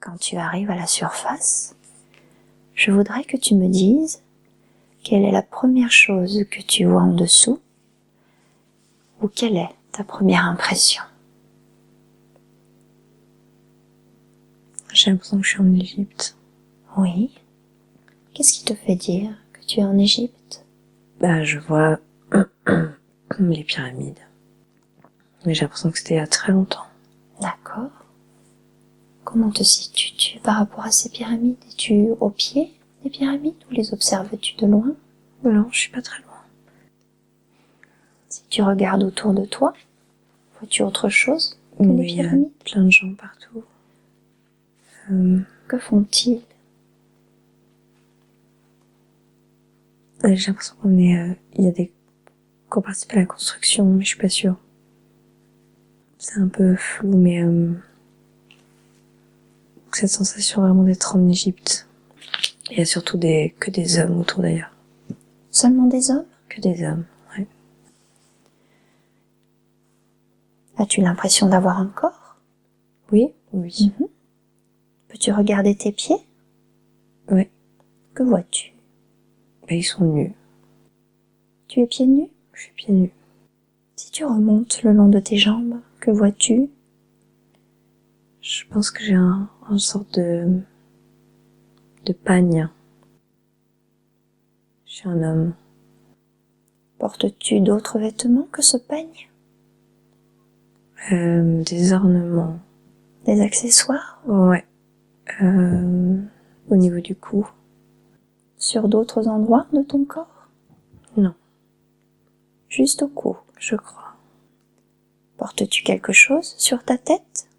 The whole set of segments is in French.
Quand tu arrives à la surface, je voudrais que tu me dises quelle est la première chose que tu vois en dessous ou quelle est ta première impression. J'ai l'impression que je suis en Égypte. Oui. Qu'est-ce qui te fait dire que tu es en Égypte? Je vois les pyramides. Mais j'ai l'impression que c'était il y a très longtemps. D'accord. Comment te situes-tu par rapport à ces pyramides? Es-tu au pied des pyramides ou les observes-tu de loin? Non, je suis pas très loin. Si tu regardes autour de toi, vois-tu autre chose que les pyramides? Il y a plein de gens partout. Que font-ils? J'ai l'impression il y a qu'on participe à la construction, mais je suis pas sûre. C'est un peu flou, mais cette sensation vraiment d'être en Égypte. Il y a surtout que des hommes autour d'ailleurs. Seulement des hommes? Que des hommes, ouais. As-tu l'impression d'avoir un corps? Oui, oui. Peux-tu regarder tes pieds? Ouais. Que vois-tu? Ils sont nus. Tu es pieds nus? Je suis pieds nus. Si tu remontes le long de tes jambes, que vois-tu? Je pense que j'ai une sorte de pagne. Je suis un homme. Portes-tu d'autres vêtements que ce pagne? Des ornements. Des accessoires? Ouais. Au niveau du cou. Sur d'autres endroits de ton corps? Non. Juste au cou, je crois. Portes-tu quelque chose sur ta tête?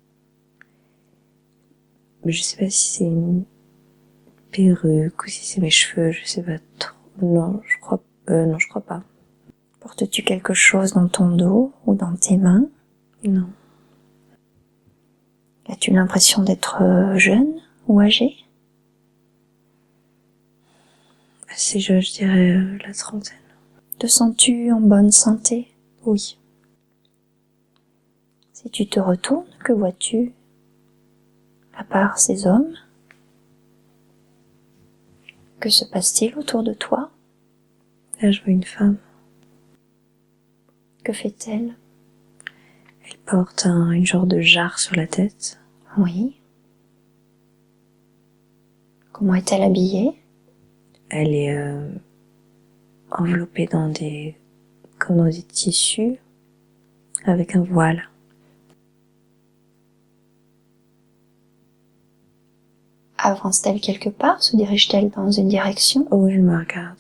Mais je sais pas si c'est une perruque ou si c'est mes cheveux, je sais pas trop. Non, je crois pas. Portes-tu quelque chose dans ton dos ou dans tes mains? Non. As-tu l'impression d'être jeune ou âgé? Assez jeune, je dirais la trentaine. Te sens-tu en bonne santé? Oui. Si tu te retournes, que vois-tu? À part ces hommes, que se passe-t-il autour de toi? Là, je vois une femme. Que fait-elle? Elle porte une genre de jarre sur la tête. Oui. Comment est-elle habillée? Elle est enveloppée comme dans des tissus, avec un voile. Avance-t-elle quelque part? Se dirige-t-elle dans une direction? Oh, elle me regarde.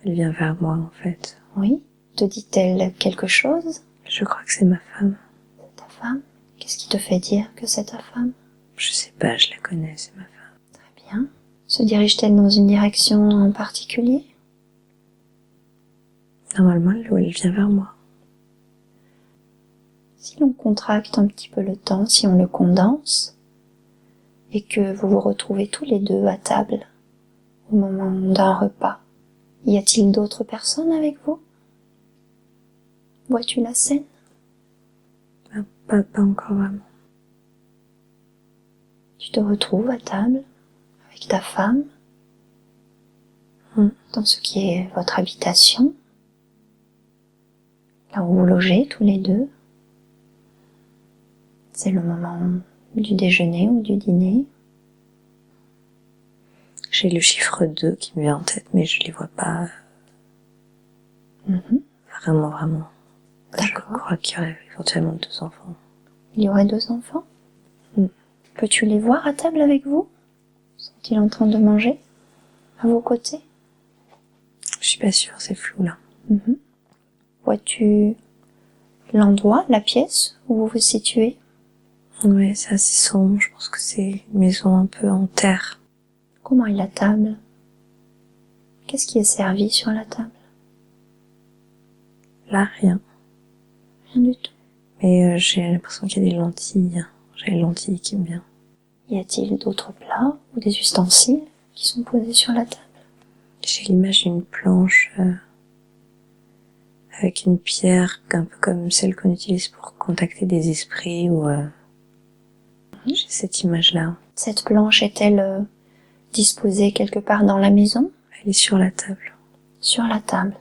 Elle vient vers moi, en fait. Oui. Te dit-elle quelque chose? Je crois que c'est ma femme. C'est ta femme? Qu'est-ce qui te fait dire que c'est ta femme? Je sais pas, je la connais, c'est ma femme. Très bien. Se dirige-t-elle dans une direction en particulier? Normalement, elle vient vers moi. Si l'on contracte un petit peu le temps, si on le condense, et que vous vous retrouvez tous les deux à table au moment d'un repas, y a-t-il d'autres personnes avec vous? Vois-tu la scène? Pas encore vraiment. Tu te retrouves à table avec ta femme dans ce qui est votre habitation, là où vous logez tous les deux. C'est le moment du déjeuner ou du dîner. J'ai le chiffre 2 qui me vient en tête, mais je les vois pas vraiment. D'accord. Je crois qu'il y aurait éventuellement 2 enfants. Il y aurait 2 enfants? Peux-tu les voir à table avec vous? Sont-ils en train de manger à vos côtés? Je suis pas sûre, c'est flou là. Vois-tu l'endroit, la pièce où vous vous situez? Ouais, c'est assez sombre, je pense que c'est une maison un peu en terre. Comment est la table? Qu'est-ce qui est servi sur la table? Là, rien. Rien du tout. Mais j'ai l'impression qu'il y a des lentilles. J'ai les lentilles qui me viennent. Y a-t-il d'autres plats ou des ustensiles qui sont posés sur la table? J'ai l'image d'une planche avec une pierre un peu comme celle qu'on utilise pour contacter des esprits ou J'ai cette image-là. Cette planche est-elle disposée quelque part dans la maison? Elle est sur la table. Sur la table.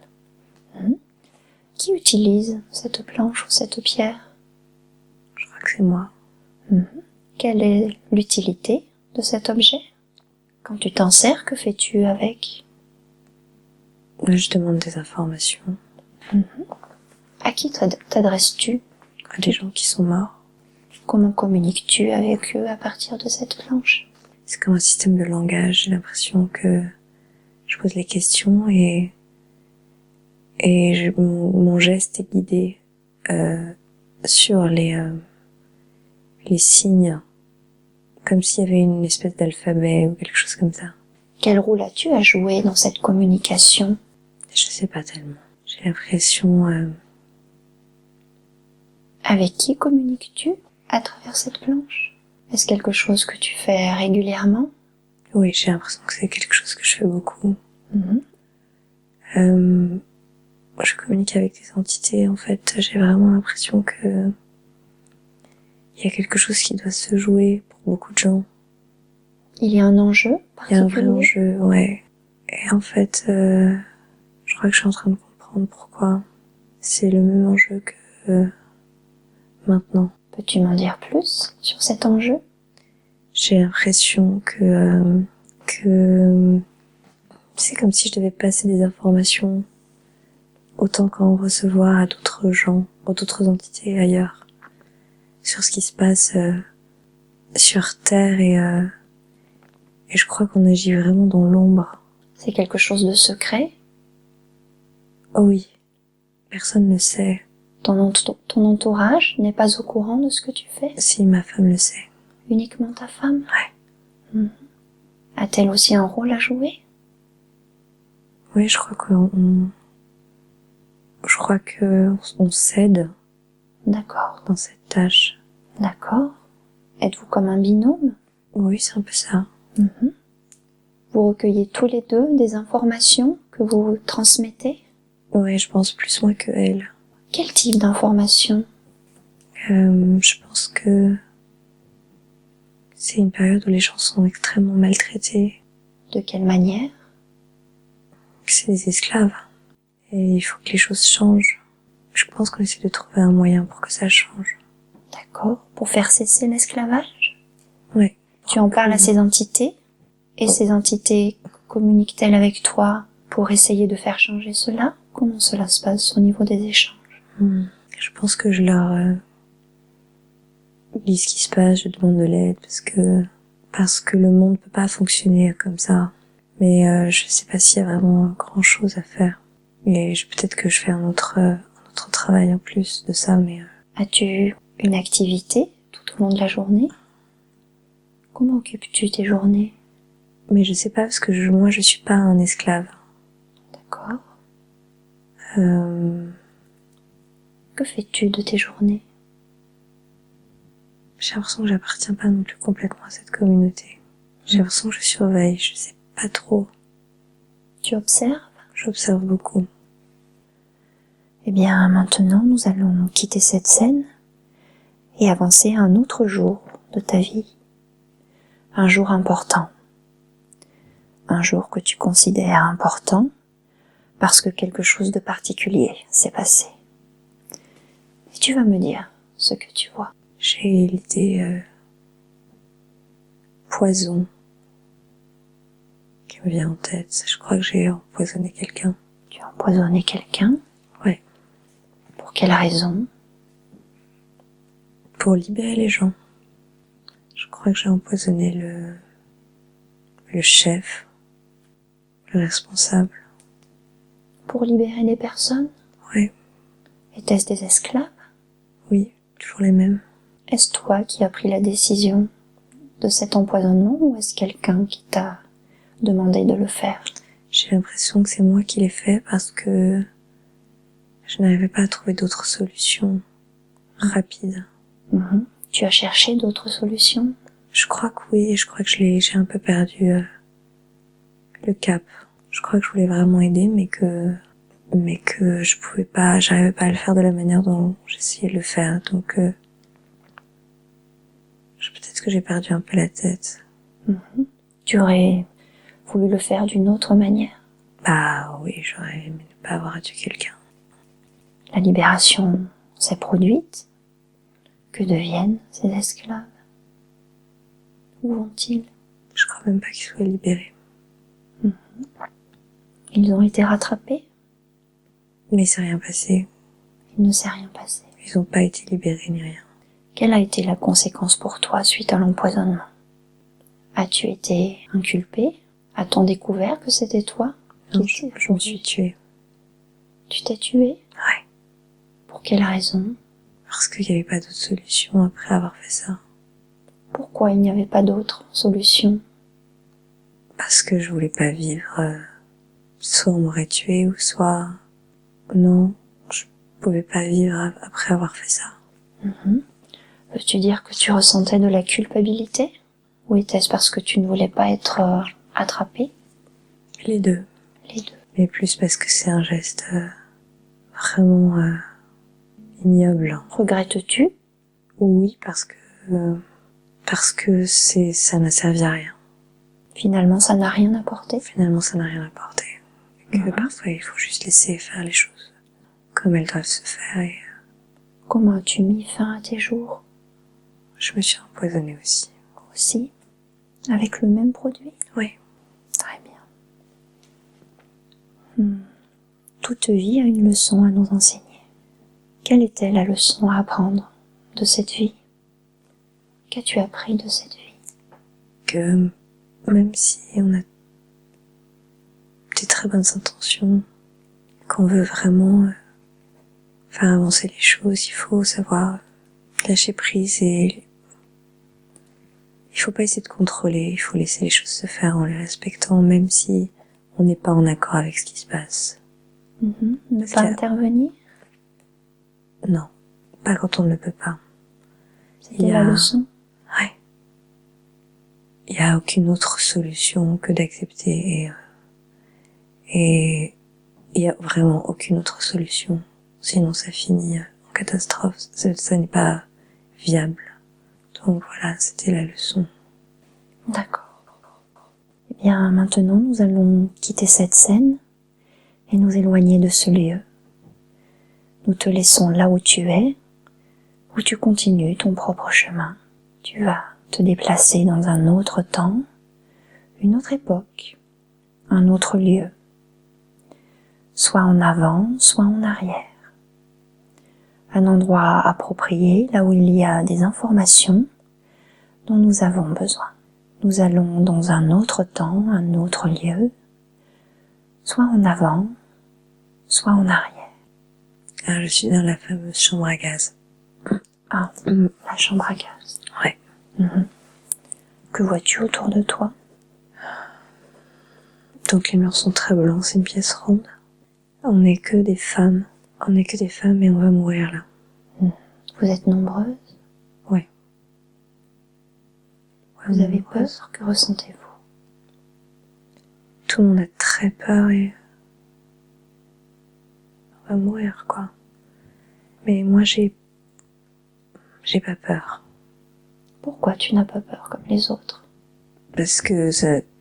Qui utilise cette planche ou cette pierre? Je crois que c'est moi. Quelle est l'utilité de cet objet? Quand tu t'en sers, que fais-tu avec? Je demande des informations. À qui t'adresses-tu? À des gens qui sont morts. Comment communiques-tu avec eux à partir de cette planche? C'est comme un système de langage. J'ai l'impression que je pose les questions et mon geste est guidé sur les signes, comme s'il y avait une espèce d'alphabet ou quelque chose comme ça. Quel rôle as-tu à jouer dans cette communication? Je sais pas tellement. J'ai l'impression... Avec qui communiques-tu à travers cette planche? Est-ce quelque chose que tu fais régulièrement? Oui, j'ai l'impression que c'est quelque chose que je fais beaucoup. Je communique avec des entités, en fait. J'ai vraiment l'impression que il y a quelque chose qui doit se jouer pour beaucoup de gens. Il y a un enjeu particulier? Il y a un vrai enjeu, ouais. Et en fait, je crois que je suis en train de comprendre pourquoi. C'est le même enjeu que maintenant. Peux-tu m'en dire plus sur cet enjeu? J'ai l'impression que c'est comme si je devais passer des informations autant qu'en recevoir à d'autres gens, à d'autres entités ailleurs, sur ce qui se passe sur Terre et je crois qu'on agit vraiment dans l'ombre. C'est quelque chose de secret? Oh oui, personne ne sait. Ton entourage n'est pas au courant de ce que tu fais? Si, ma femme le sait. Uniquement ta femme? Ouais. A-t-elle aussi un rôle à jouer? Oui, je crois qu'on s'aide. D'accord. Dans cette tâche. D'accord. Êtes-vous comme un binôme? Oui, c'est un peu ça. Vous recueillez tous les deux des informations que vous transmettez? Oui, je pense plus moi que elle. Quel type d'informations? Je pense que c'est une période où les gens sont extrêmement maltraités. De quelle manière? C'est des esclaves. Et il faut que les choses changent. Je pense qu'on essaie de trouver un moyen pour que ça change. D'accord. Pour faire cesser l'esclavage? Ouais. Tu en parles à ces entités? Et ces entités communiquent-elles avec toi pour essayer de faire changer cela? Comment cela se passe au niveau des échanges? Je pense que je leur dis ce qui se passe, je demande de l'aide parce que le monde peut pas fonctionner comme ça. Mais je sais pas s'il y a vraiment grand chose à faire. Et peut-être que je fais un autre travail en plus de ça, mais... As-tu une activité tout au long de la journée? Comment occupes-tu tes journées? Mais je sais pas parce que moi je suis pas un esclave. D'accord. Que fais-tu de tes journées? J'ai l'impression que j'appartiens pas non plus complètement à cette communauté. J'ai l'impression que je surveille, je sais pas trop. Tu observes? J'observe beaucoup. Eh bien, maintenant, nous allons quitter cette scène et avancer à un autre jour de ta vie. Un jour important. Un jour que tu considères important parce que quelque chose de particulier s'est passé. Et tu vas me dire ce que tu vois. J'ai l'idée poison qui me vient en tête. Je crois que j'ai empoisonné quelqu'un. Tu as empoisonné quelqu'un? Ouais. Pour quelle raison? Pour libérer les gens. Je crois que j'ai empoisonné le chef, le responsable. Pour libérer des personnes? Ouais. Était-ce des esclaves? Oui, toujours les mêmes. Est-ce toi qui as pris la décision de cet empoisonnement ou est-ce quelqu'un qui t'a demandé de le faire? J'ai l'impression que c'est moi qui l'ai fait parce que je n'arrivais pas à trouver d'autres solutions rapides. Tu as cherché d'autres solutions? Je crois que oui, je crois que j'ai un peu perdu le cap. Je crois que je voulais vraiment aider, mais que je pouvais pas, j'arrivais pas à le faire de la manière dont j'essayais de le faire. Donc, peut-être Peut-être que j'ai perdu un peu la tête. Tu aurais voulu le faire d'une autre manière. Bah oui, j'aurais aimé ne pas avoir tué quelqu'un. La libération s'est produite. Que deviennent ces esclaves? Où vont-ils? Je crois même pas qu'ils soient libérés. Ils ont été rattrapés? Mais il s'est rien passé. Il ne s'est rien passé. Ils ont pas été libérés ni rien. Quelle a été la conséquence pour toi suite à l'empoisonnement? As-tu été inculpé? A-t-on découvert que c'était toi? Non, je me suis tuée. Tu t'es tué? Ouais. Pour quelle raison? Parce qu'il n'y avait pas d'autre solution après avoir fait ça. Pourquoi il n'y avait pas d'autre solution? Parce que je voulais pas vivre. Soit on m'aurait tuée, ou soit... Non, je pouvais pas vivre après avoir fait ça. Veux-tu dire que tu ressentais de la culpabilité? Ou était-ce parce que tu ne voulais pas être attrapé? Les deux. Les deux. Mais plus parce que c'est un geste vraiment ignoble. Regrettes-tu? Oui, parce que ça n'a servi à rien. Finalement, ça n'a rien apporté. Finalement, ça n'a rien apporté. Et que parfois, il faut juste laisser faire les choses comme elles doivent se faire. Et Comment as-tu mis fin à tes jours? je me suis empoisonnée aussi. Aussi? Avec le même produit? Oui. Très bien. Toute vie a une leçon à nous enseigner. Quelle était la leçon à apprendre de cette vie? Qu'as-tu appris de cette vie? Que même si on a des très bonnes intentions, qu'on veut vraiment faire avancer les choses, il faut savoir lâcher prise et il faut pas essayer de contrôler, il faut laisser les choses se faire en les respectant, même si on n'est pas en accord avec ce qui se passe. Ne pas intervenir? Non, pas quand on ne le peut pas. C'était la leçon? Ouais. Il n'y a aucune autre solution que d'accepter et il n'y a vraiment aucune autre solution. Sinon ça finit en catastrophe. Ça n'est pas viable. Donc voilà, c'était la leçon. D'accord. Eh bien, maintenant, nous allons quitter cette scène et nous éloigner de ce lieu. Nous te laissons là où tu es, où tu continues ton propre chemin. Tu vas te déplacer dans un autre temps, une autre époque, un autre lieu, soit en avant, soit en arrière. Un endroit approprié, là où il y a des informations dont nous avons besoin. Nous allons dans un autre temps, un autre lieu, soit en avant, soit en arrière. Ah, je suis dans la fameuse chambre à gaz. Ah, la chambre à gaz. Ouais. Que vois-tu autour de toi? Donc les murs sont très blancs, c'est une pièce ronde. On n'est que des femmes. On n'est que des femmes et on va mourir là. Vous êtes nombreuses? Ouais. Vous avez peur? Que ressentez-vous? Tout le monde a très peur et on va mourir, quoi. Mais moi, j'ai pas peur. Pourquoi tu n'as pas peur comme les autres? Parce que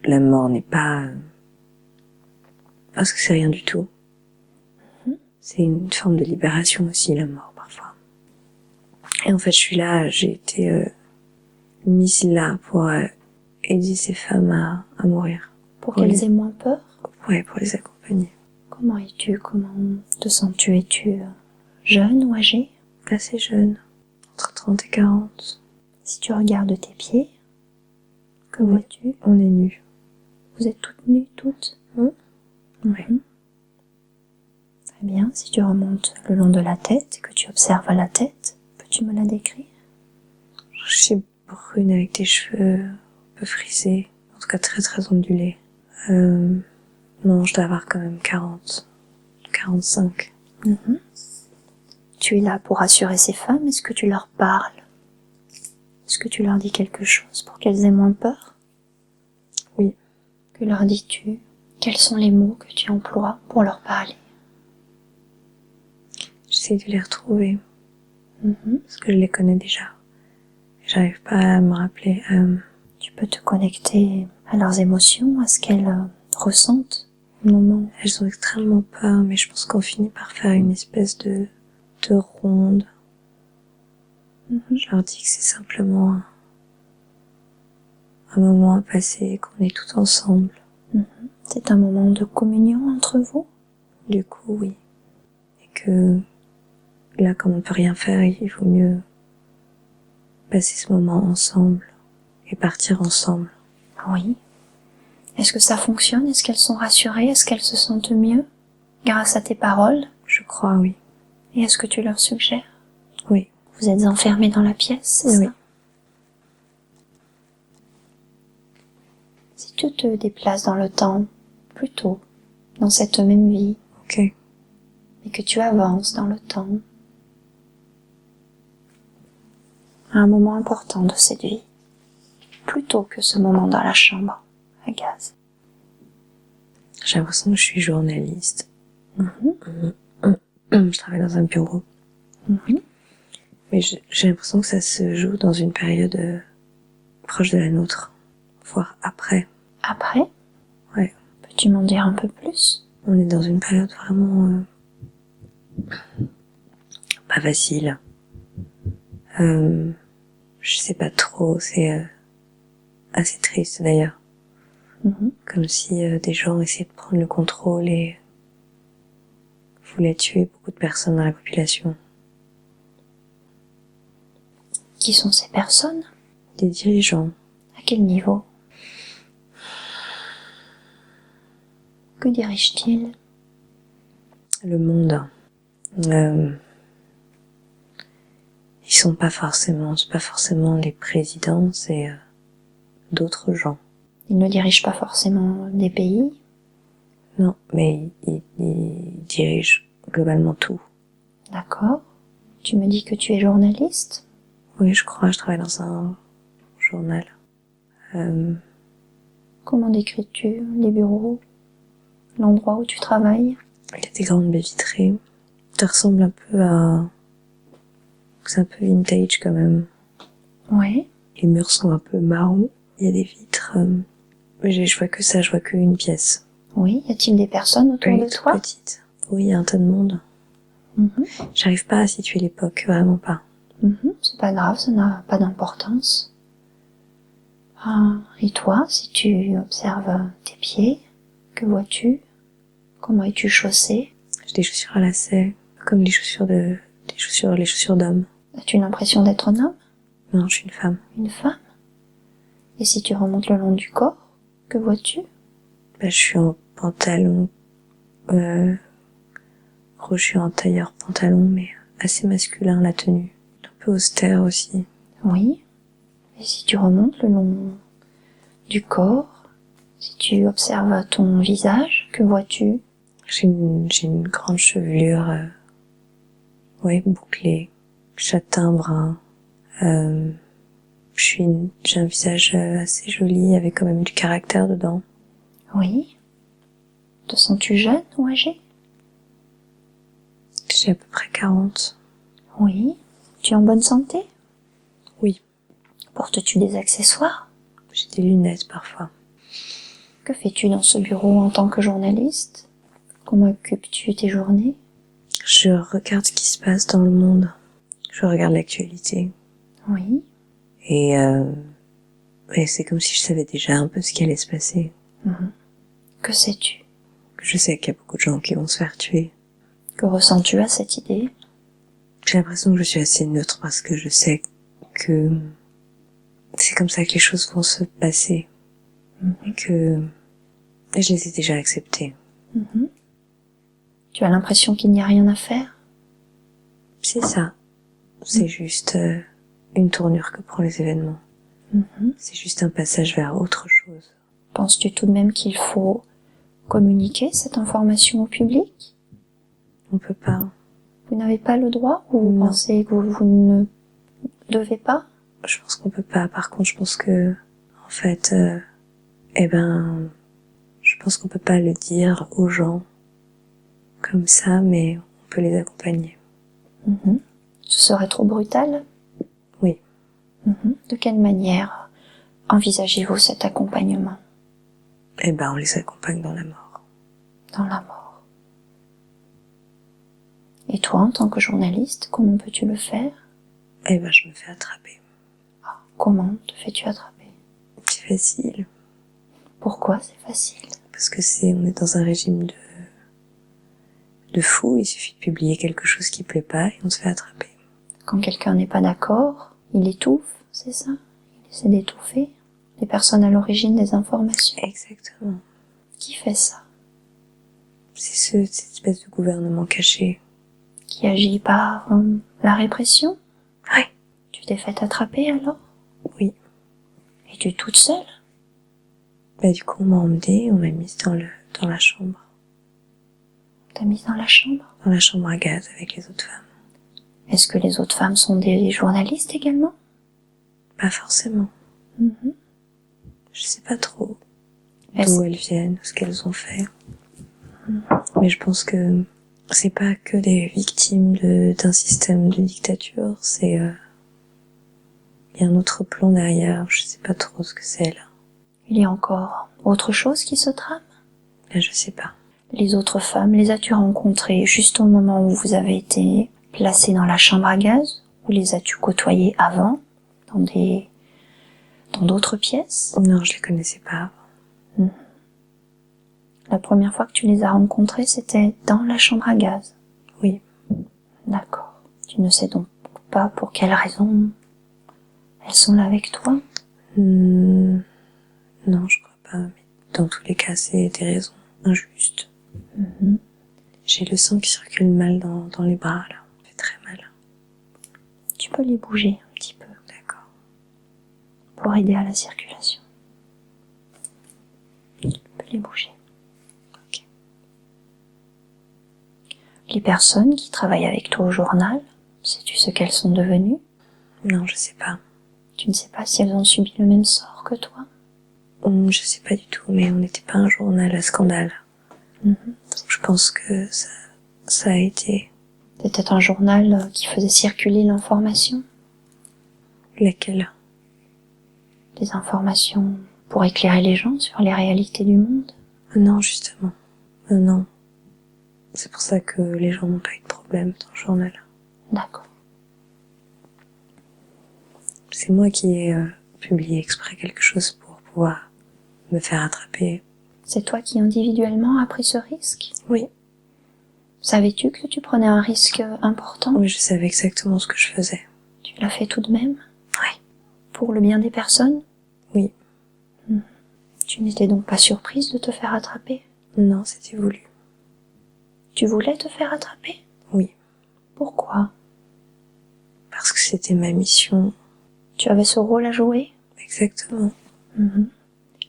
la mort n'est pas... Parce que c'est rien du tout. C'est une forme de libération aussi, la mort, parfois. Et en fait, je suis là, j'ai été mise là pour aider ces femmes à mourir. Pour qu'elles aient moins peur? Ouais, pour les accompagner. Comment es-tu? Comment te sens-tu? Es-tu jeune ou âgée? Assez jeune, entre 30 et 40. Si tu regardes tes pieds, que vois-tu? On est nus. Vous êtes toutes nues, toutes? Oui. Très bien. Si tu remontes le long de la tête et que tu observes la tête, peux-tu me la décrire? Je suis brune avec des cheveux un peu frisés, en tout cas très très ondulés. Non, je dois avoir quand même 40, 45. Tu es là pour rassurer ces femmes. Est-ce que tu leur parles? Est-ce que tu leur dis quelque chose pour qu'elles aient moins peur? Oui. Que leur dis-tu? Quels sont les mots que tu emploies pour leur parler? J'essaie de les retrouver, parce que je les connais déjà. J'arrive pas à me rappeler. Tu peux te connecter à leurs émotions, à ce qu'elles ressentent au moment. Elles ont extrêmement peur, mais je pense qu'on finit par faire une espèce de ronde. Je leur dis que c'est simplement un moment à passer, qu'on est tout ensemble. C'est un moment de communion entre vous? Du coup, oui. Et que là, comme on peut rien faire, il vaut mieux passer ce moment ensemble et partir ensemble. Oui. Est-ce que ça fonctionne? Est-ce qu'elles sont rassurées? Est-ce qu'elles se sentent mieux grâce à tes paroles? Je crois, oui. Et est-ce que tu leur suggères? Oui. Vous êtes enfermés dans la pièce, c'est Oui. ça? Si tu te déplaces dans le temps, plutôt, dans cette même vie, Ok. et que tu avances dans le temps, à un moment important de cette vie, plutôt que ce moment dans la chambre à gaz. J'ai l'impression que je suis journaliste. Je travaille dans un bureau. Mais j'ai l'impression que ça se joue dans une période proche de la nôtre, voire après. Après, Ouais. peux-tu m'en dire un peu plus? On est dans une période vraiment pas facile. Je sais pas trop, c'est assez triste d'ailleurs. Comme si des gens essayaient de prendre le contrôle et voulaient tuer beaucoup de personnes dans la population. Qui sont ces personnes? Des dirigeants. À quel niveau? Que dirigent-ils? Le monde. C'est pas forcément les présidents, c'est d'autres gens. Ils ne dirigent pas forcément des pays? Non, mais ils dirigent globalement tout. D'accord. Tu me dis que tu es journaliste? Oui, je crois, je travaille dans un journal. Comment décris-tu les bureaux? L'endroit où tu travailles? Il y a des grandes baies vitrées. Ça ressemble un peu à... C'est un peu vintage quand même. Ouais. Les murs sont un peu marrons. Il y a des vitres. Mais je vois que ça, je vois qu'une pièce. Oui, y a-t-il des personnes autour de toute toi? petite. Oui, il y a un tas de monde. J'arrive pas à situer l'époque, vraiment pas. C'est pas grave, ça n'a pas d'importance. Ah, et toi, si tu observes tes pieds, que vois-tu? Comment es-tu chaussée? J'ai des chaussures à lacets, comme les chaussures d'homme. As-tu l'impression d'être un homme? Non, je suis une femme. Une femme? Et si tu remontes le long du corps, que vois-tu? Je suis en pantalon, je suis en tailleur pantalon, mais assez masculin la tenue. Un peu austère aussi. Oui. Et si tu remontes le long du corps, si tu observes ton visage, que vois-tu? J'ai une grande chevelure, bouclée, châtain brun. J'ai un visage assez joli, avec quand même du caractère dedans. Oui. Te sens-tu jeune ou âgé? J'ai à peu près 40. Oui. Tu es en bonne santé? Oui. Portes-tu des accessoires? J'ai des lunettes parfois. Que fais-tu dans ce bureau en tant que journaliste? Comment occupes-tu tes journées? Je regarde ce qui se passe dans le monde. Je regarde l'actualité. Oui. Et c'est comme si je savais déjà un peu ce qui allait se passer. Que sais-tu? Je sais qu'il y a beaucoup de gens qui vont se faire tuer. Que ressens-tu à cette idée? J'ai l'impression que je suis assez neutre parce que je sais que c'est comme ça que les choses vont se passer. Et que je les ai déjà acceptées. Tu as l'impression qu'il n'y a rien à faire? C'est ça. C'est juste une tournure que prend les événements. C'est juste un passage vers autre chose. Penses-tu tout de même qu'il faut communiquer cette information au public? On peut pas. Vous n'avez pas le droit ou vous Non. pensez que vous ne devez pas? Je pense qu'on peut pas. Par contre, je pense que, en fait, je pense qu'on peut pas le dire aux gens comme ça, mais on peut les accompagner. Ce serait trop brutal? Oui. De quelle manière envisagez-vous cet accompagnement Eh ben, on les accompagne dans la mort. dans la mort? Et toi, en tant que journaliste, comment peux-tu le faire? Eh ben, je me fais attraper. Comment te fais-tu attraper? C'est facile. Pourquoi c'est facile? Parce que on est dans un régime de fou, il suffit de publier quelque chose qui plaît pas et on se fait attraper. Quand quelqu'un n'est pas d'accord, il étouffe, c'est ça? Il essaie d'étouffer les personnes à l'origine des informations. Exactement. Qui fait ça? C'est cette espèce de gouvernement caché. Qui agit par la répression? Ouais. Tu t'es fait attraper alors? Oui. Et tu es toute seule? Bah, du coup, on m'a emmenée, on m'a mise dans la chambre. T'as mise dans la chambre? Dans la chambre à gaz avec les autres femmes. Est-ce que les autres femmes sont des journalistes également? Pas forcément. Je sais pas trop d'où elles viennent, ce qu'elles ont fait. Mais je pense que c'est pas que des victimes d'un système de dictature, il y a un autre plan derrière, je sais pas trop ce que c'est là. Il y a encore autre chose qui se trame? Là, je sais pas. Les autres femmes, les as-tu rencontrées juste au moment où vous avez été placées dans la chambre à gaz? Ou les as-tu côtoyées avant, dans d'autres pièces? Non, je les connaissais pas avant. La première fois que tu les as rencontrées, c'était dans la chambre à gaz? Oui. D'accord. Tu ne sais donc pas pour quelle raison elles sont là avec toi? Non, je crois pas, mais dans tous les cas, c'est des raisons injustes. J'ai le sang qui circule mal dans les bras, là. Ça fait très mal. Tu peux les bouger un petit peu. D'accord. Pour aider à la circulation. Tu peux les bouger. Ok. Les personnes qui travaillent avec toi au journal, sais-tu ce qu'elles sont devenues? Non, je sais pas. Tu ne sais pas si elles ont subi le même sort que toi? Je sais pas du tout, mais on n'était pas un journal à scandale. Je pense que ça a été... C'était un journal qui faisait circuler l'information? Laquelle? Des informations pour éclairer les gens sur les réalités du monde? Non, justement. Non. C'est pour ça que les gens n'ont pas eu de problème dans le journal. D'accord. C'est moi qui ai publié exprès quelque chose pour pouvoir me faire attraper. C'est toi qui individuellement as pris ce risque? Oui. Savais-tu que tu prenais un risque important? Oui, je savais exactement ce que je faisais. Tu l'as fait tout de même? Oui. Pour le bien des personnes? Oui. Tu n'étais donc pas surprise de te faire attraper? Non, c'était voulu. Tu voulais te faire attraper? Oui. Pourquoi? Parce que c'était ma mission. Tu avais ce rôle à jouer? Exactement.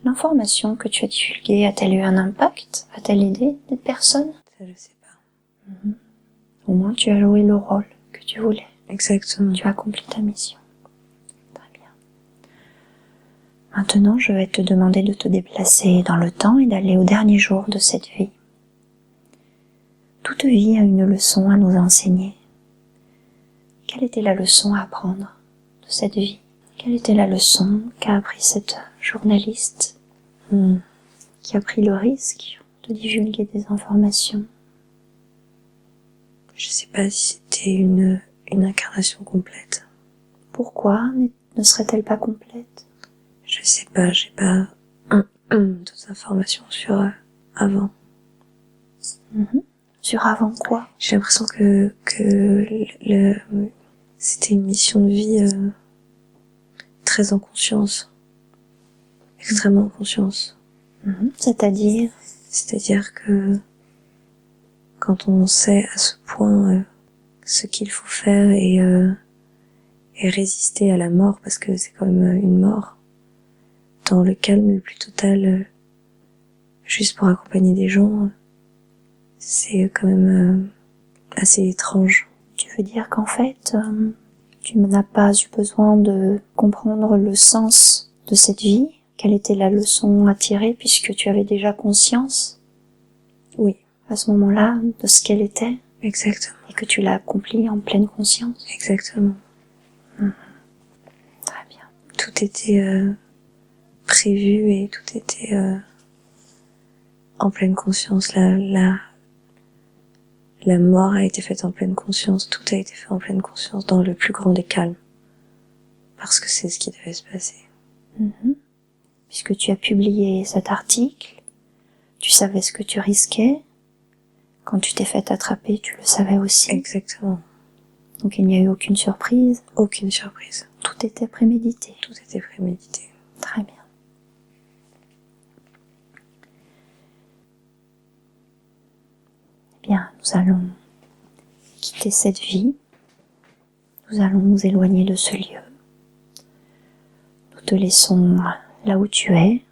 L'information que tu as divulguée a-t-elle eu un impact? A-t-elle aidé des personnes? Ça, je sais pas. Au moins, tu as joué le rôle que tu voulais. Exactement. Tu as accompli ta mission. Très bien. Maintenant, je vais te demander de te déplacer dans le temps et d'aller au dernier jour de cette vie. Toute vie a une leçon à nous enseigner. Quelle était la leçon à apprendre de cette vie? Quelle était la leçon qu'a appris cette journaliste qui a pris le risque de divulguer des informations? Je sais pas si c'était une incarnation complète. Pourquoi ne serait-elle pas complète? Je sais pas, j'ai pas d'autres informations sur avant. Sur avant quoi? J'ai l'impression que c'était une mission de vie très en conscience. Extrêmement en conscience. C'est-à-dire? C'est-à-dire que quand on sait à ce point ce qu'il faut faire et résister à la mort, parce que c'est quand même une mort, dans le calme le plus total, juste pour accompagner des gens, c'est quand même assez étrange. Tu veux dire qu'en fait, tu n'as pas eu besoin de comprendre le sens de cette vie? Quelle était la leçon à tirer puisque tu avais déjà conscience? Oui. À ce moment-là, de ce qu'elle était? Exactement. Et que tu l'as accomplie en pleine conscience? Exactement. Très bien. tout était prévu et tout était en pleine conscience. La mort a été faite en pleine conscience, tout a été fait en pleine conscience, dans le plus grand des calmes. Parce que c'est ce qui devait se passer. Puisque tu as publié cet article, tu savais ce que tu risquais. Quand tu t'es fait attraper, tu le savais aussi. Exactement. Donc il n'y a eu aucune surprise. Aucune surprise. Tout était prémédité. Tout était prémédité. Très bien. Eh bien, nous allons quitter cette vie. Nous allons nous éloigner de ce lieu. Nous te laissons là où tu es,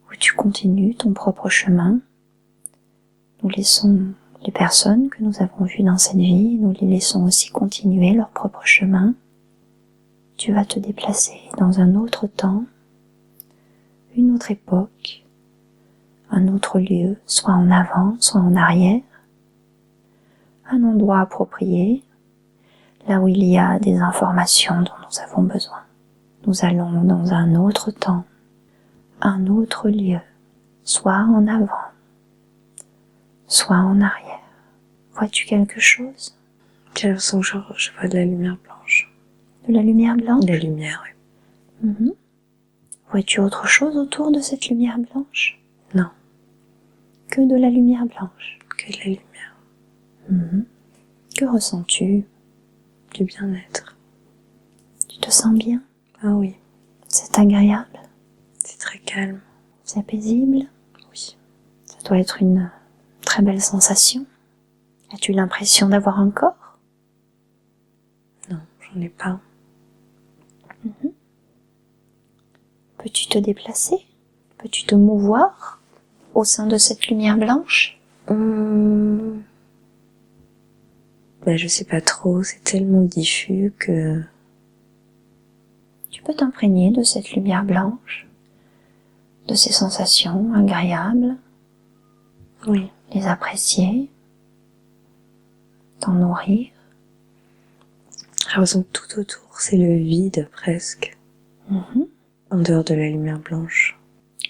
où tu continues ton propre chemin. Nous laissons les personnes que nous avons vues dans cette vie, nous les laissons aussi continuer leur propre chemin. Tu vas te déplacer dans un autre temps, une autre époque, un autre lieu, soit en avant, soit en arrière, un endroit approprié, là où il y a des informations dont nous avons besoin. Nous allons dans un autre temps, un autre lieu, soit en avant, soit en arrière. Vois-tu quelque chose? J'ai l'impression que je vois de la lumière blanche. De la lumière blanche? De la lumière, oui. Vois-tu autre chose autour de cette lumière blanche? Non. Que de la lumière blanche. Que de la lumière. Que ressens-tu? Du bien-être. Tu te sens bien? Ah oui. C'est agréable? C'est très calme. C'est paisible? Oui. Ça doit être une très belle sensation. As-tu l'impression d'avoir un corps? Non, j'en ai pas. Peux-tu te déplacer? Peux-tu te mouvoir au sein de cette lumière blanche? Je sais pas trop, c'est tellement diffus que... Tu peux t'imprégner de cette lumière blanche, de ces sensations agréables, Oui. les apprécier, t'en nourrir. J'ai l'impression que tout autour, c'est le vide presque. En dehors de la lumière blanche.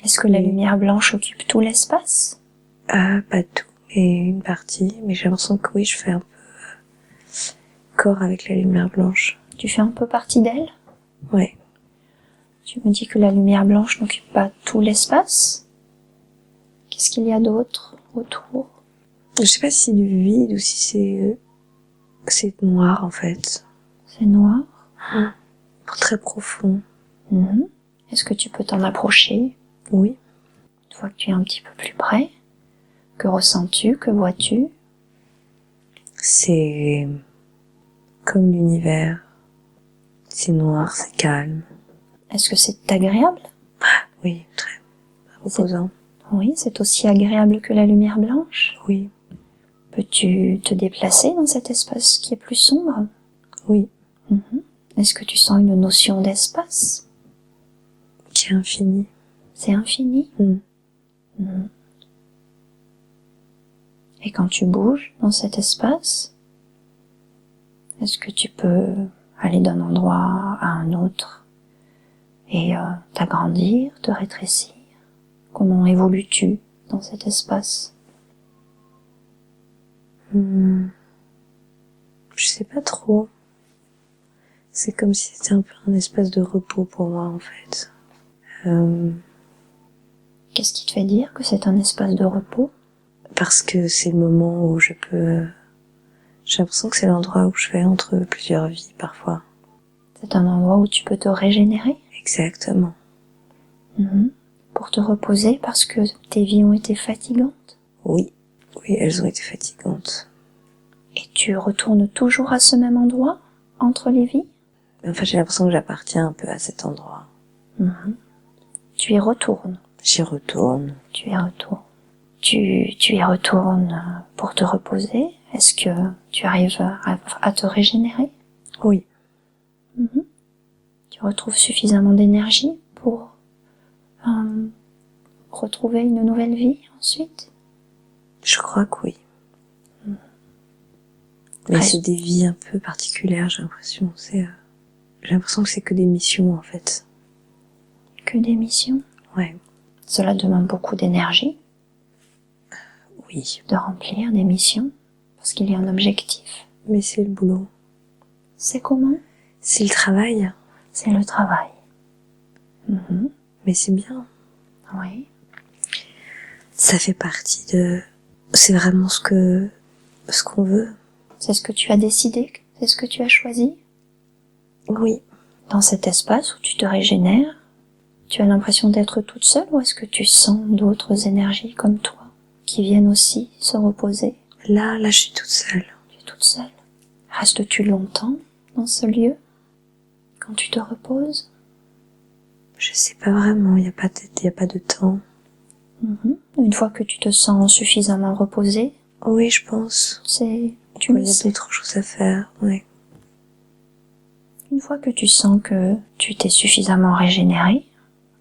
Est-ce que la lumière blanche occupe tout l'espace? Pas tout, mais une partie. Mais j'ai l'impression que oui, je fais un peu corps avec la lumière blanche. Tu fais un peu partie d'elle? Ouais. Tu me dis que la lumière blanche n'occupe pas tout l'espace? Qu'est-ce qu'il y a d'autre autour? Je sais pas si c'est du vide ou si c'est noir en fait. C'est noir? Très profond. Est-ce que tu peux t'en approcher? Oui. Une fois que tu es un petit peu plus près, que ressens-tu? Que vois-tu? C'est comme l'univers. C'est noir, c'est calme. Est-ce que c'est agréable? Oui, très reposant. Oui, c'est aussi agréable que la lumière blanche. Oui. Peux-tu te déplacer dans cet espace qui est plus sombre? Oui. Est-ce que tu sens une notion d'espace? Qui est infini. C'est infini. Et quand tu bouges dans cet espace, est-ce que tu peux aller d'un endroit à un autre et t'agrandir, te rétrécir? Comment évolues-tu dans cet espace? Je sais pas trop. C'est comme si c'était un peu un espace de repos pour moi en fait. Qu'est-ce qui te fait dire que c'est un espace de repos? Parce que c'est le moment où je peux... J'ai l'impression que c'est l'endroit où je vais entre plusieurs vies parfois. C'est un endroit où tu peux te régénérer? Exactement. Pour te reposer parce que tes vies ont été fatigantes? Oui. Oui, elles ont été fatigantes. Et tu retournes toujours à ce même endroit, entre les vies? Enfin, j'ai l'impression que j'appartiens un peu à cet endroit. Tu y retournes? J'y retourne. Tu y retournes. Tu y retournes pour te reposer? Est-ce que tu arrives à te régénérer? Oui. Tu retrouves suffisamment d'énergie pour retrouver une nouvelle vie ensuite? Je crois que oui. Mais c'est des vies un peu particulières, j'ai l'impression. C'est j'ai l'impression que c'est que des missions en fait. Que des missions? Ouais. Cela demande beaucoup d'énergie. Oui. De remplir des missions, parce qu'il y a un objectif. Mais c'est le boulot. C'est comment? C'est le travail. C'est le travail. Mais c'est bien. Oui. Ça fait partie de... C'est vraiment ce qu'on veut. C'est ce que tu as décidé? C'est ce que tu as choisi? Oui. Dans cet espace où tu te régénères, tu as l'impression d'être toute seule ou est-ce que tu sens d'autres énergies comme toi qui viennent aussi se reposer? Là, je suis toute seule. Tu es toute seule. Restes-tu longtemps dans ce lieu quand tu te reposes? Je sais pas vraiment, il y a pas de temps. Une fois que tu te sens suffisamment reposé, Oui, je pense. Tu le Il y a sais. d'autres choses à faire, oui. Une fois que tu sens que tu t'es suffisamment régénéré,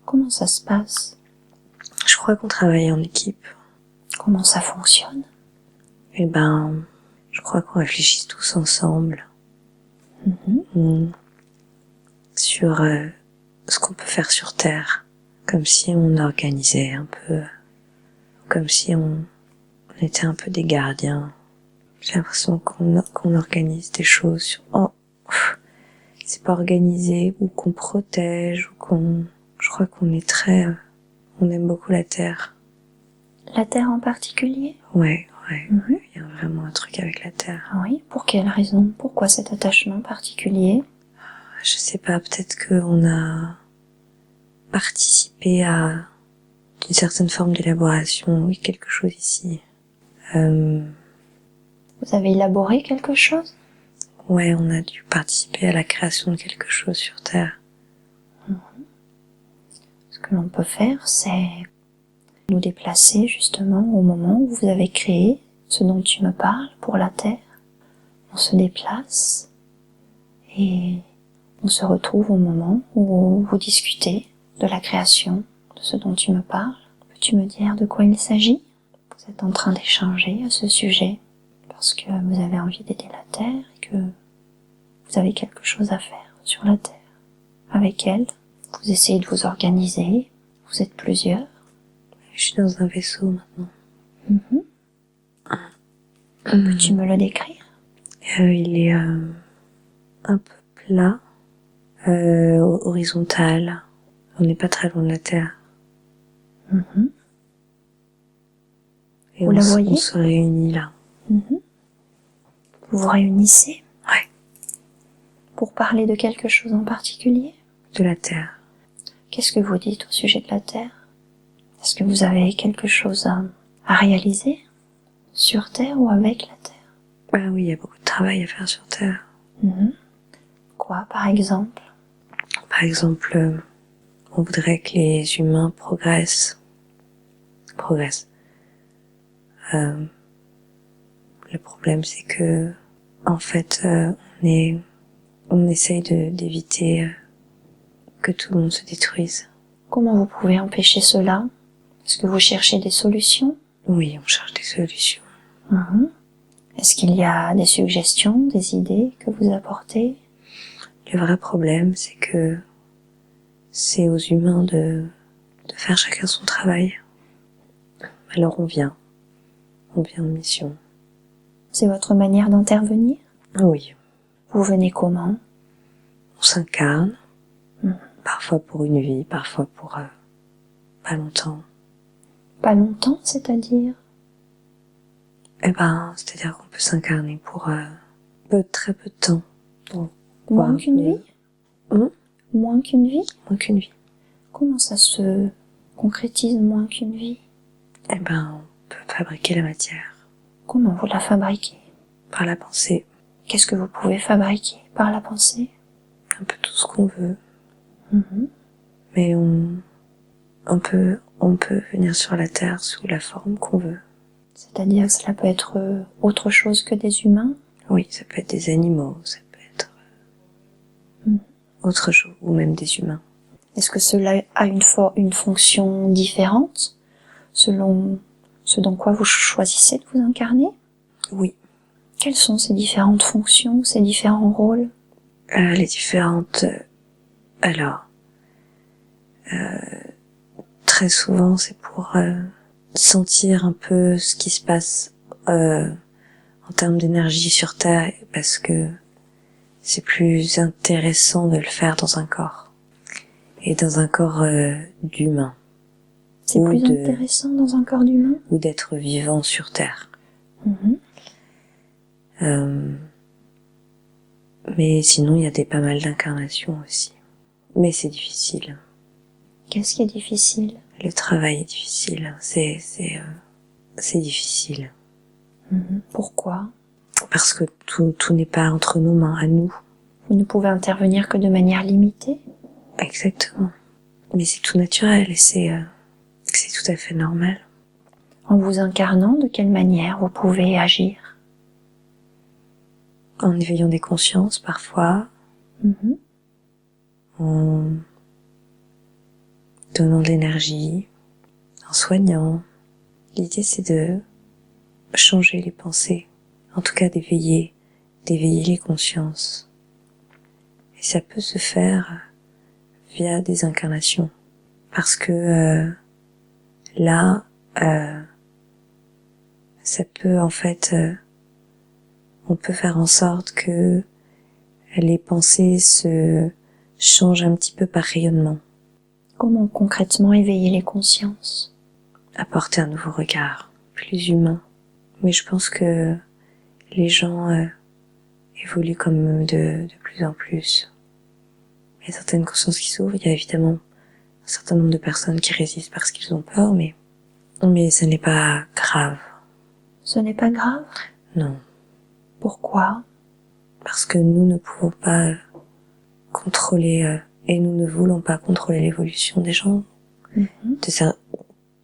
comment ça se passe? Je crois qu'on travaille en équipe. Comment ça fonctionne? Eh ben, je crois qu'on réfléchit tous ensemble sur ce qu'on peut faire sur Terre, comme si on organisait un peu, comme si on était un peu des gardiens. J'ai l'impression qu'on organise des choses sur... c'est pas organisé, ou qu'on protège, je crois qu'on est très... on aime beaucoup la Terre. La Terre en particulier? Ouais. Il y a vraiment un truc avec la Terre. Oui, pour quelle raison? Pourquoi cet attachement particulier? Je sais pas, peut-être qu'on a participé à une certaine forme d'élaboration, oui, quelque chose ici. Vous avez élaboré quelque chose? Ouais, on a dû participer à la création de quelque chose sur Terre. Ce que l'on peut faire, c'est nous déplacer justement au moment où vous avez créé ce dont tu me parles pour la Terre. On se déplace et on se retrouve au moment où vous discutez de la création de ce dont tu me parles. Peux-tu me dire de quoi il s'agit? Vous êtes en train d'échanger à ce sujet parce que vous avez envie d'aider la Terre et que vous avez quelque chose à faire sur la Terre. Avec elle, vous essayez de vous organiser, vous êtes plusieurs. Je suis dans un vaisseau maintenant. Peux-tu me le décrire? Il est un peu plat, horizontal. On n'est pas très loin de la Terre. Et Vous la voyez? On se réunit là. Vous vous réunissez? Ouais. Pour parler de quelque chose en particulier? De la Terre. Qu'est-ce que vous dites au sujet de la Terre? Est-ce que vous avez quelque chose à réaliser sur Terre ou avec la Terre? Ah oui, il y a beaucoup de travail à faire sur Terre. Quoi, par exemple? Par exemple, on voudrait que les humains progressent. Le problème, c'est que, en fait, on essaye d'éviter que tout le monde se détruise. Comment vous pouvez empêcher cela? Est-ce que vous cherchez des solutions? Oui, on cherche des solutions. Est-ce qu'il y a des suggestions, des idées que vous apportez? Le vrai problème, c'est que c'est aux humains de faire chacun son travail. Alors on vient en mission. C'est votre manière d'intervenir? Oui. Vous venez comment? On s'incarne, parfois pour une vie, parfois pour pas longtemps. Pas longtemps, c'est-à-dire? Eh ben, c'est-à-dire qu'on peut s'incarner pour très peu de temps. Moins qu'une vie? Moins qu'une vie? Moins qu'une vie. Comment ça se concrétise moins qu'une vie? Eh ben, on peut fabriquer la matière. Comment vous la fabriquez? Par la pensée. Qu'est-ce que vous pouvez fabriquer par la pensée? Un peu tout ce qu'on veut. Mais on peut venir sur la Terre sous la forme qu'on veut. C'est-à-dire que cela peut être autre chose que des humains? Oui, ça peut être des animaux, ça peut être autre chose, ou même des humains. Est-ce que cela a une fonction différente selon ce dans quoi vous choisissez de vous incarner? Oui. Quelles sont ces différentes fonctions, ces différents rôles? Les différentes... alors, très souvent, c'est pour sentir un peu ce qui se passe en termes d'énergie sur Terre, parce que c'est plus intéressant de le faire dans un corps. Et dans un corps d'humain. C'est plus intéressant dans un corps d'humain? Ou d'être vivant sur Terre. Mais sinon, il y a pas mal d'incarnations aussi. Mais c'est difficile. Qu'est-ce qui est difficile? Le travail est difficile. C'est difficile. Pourquoi? Parce que tout n'est pas entre nos mains, à nous. Vous ne pouvez intervenir que de manière limitée? Exactement. Mais c'est tout naturel et c'est tout à fait normal. En vous incarnant, de quelle manière vous pouvez agir? En éveillant des consciences, parfois. En donnant de l'énergie, en soignant. L'idée, c'est de changer les pensées, en tout cas d'éveiller les consciences. Et ça peut se faire via des incarnations, parce que là, ça peut en fait, on peut faire en sorte que les pensées se changent un petit peu par rayonnement. Comment concrètement éveiller les consciences? Apporter un nouveau regard, plus humain. Mais je pense que les gens évoluent comme de plus en plus. Il y a certaines consciences qui s'ouvrent, il y a évidemment un certain nombre de personnes qui résistent parce qu'ils ont peur, mais ce n'est pas grave. Ce n'est pas grave? Non. Pourquoi? Parce que nous ne pouvons pas contrôler, et nous ne voulons pas contrôler l'évolution des gens.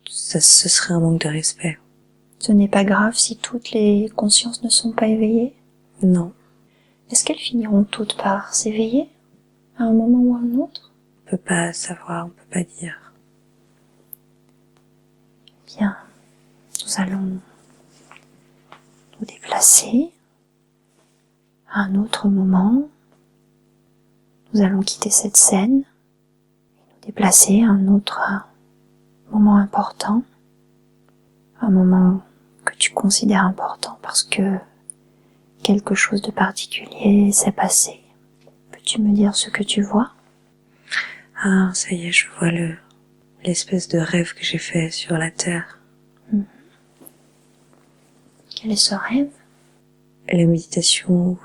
Ce serait un manque de respect. Ce n'est pas grave si toutes les consciences ne sont pas éveillées? Non. Est-ce qu'elles finiront toutes par s'éveiller, à un moment ou à un autre? On peut pas savoir, on peut pas dire. Bien. Nous allons nous déplacer à un autre moment. Nous allons quitter cette scène et nous déplacer à un autre moment important, un moment que tu considères important parce que quelque chose de particulier s'est passé. Peux-tu me dire ce que tu vois? Ah, ça y est, je vois l'espèce de rêve que j'ai fait sur la Terre. Quel est ce rêve? La méditation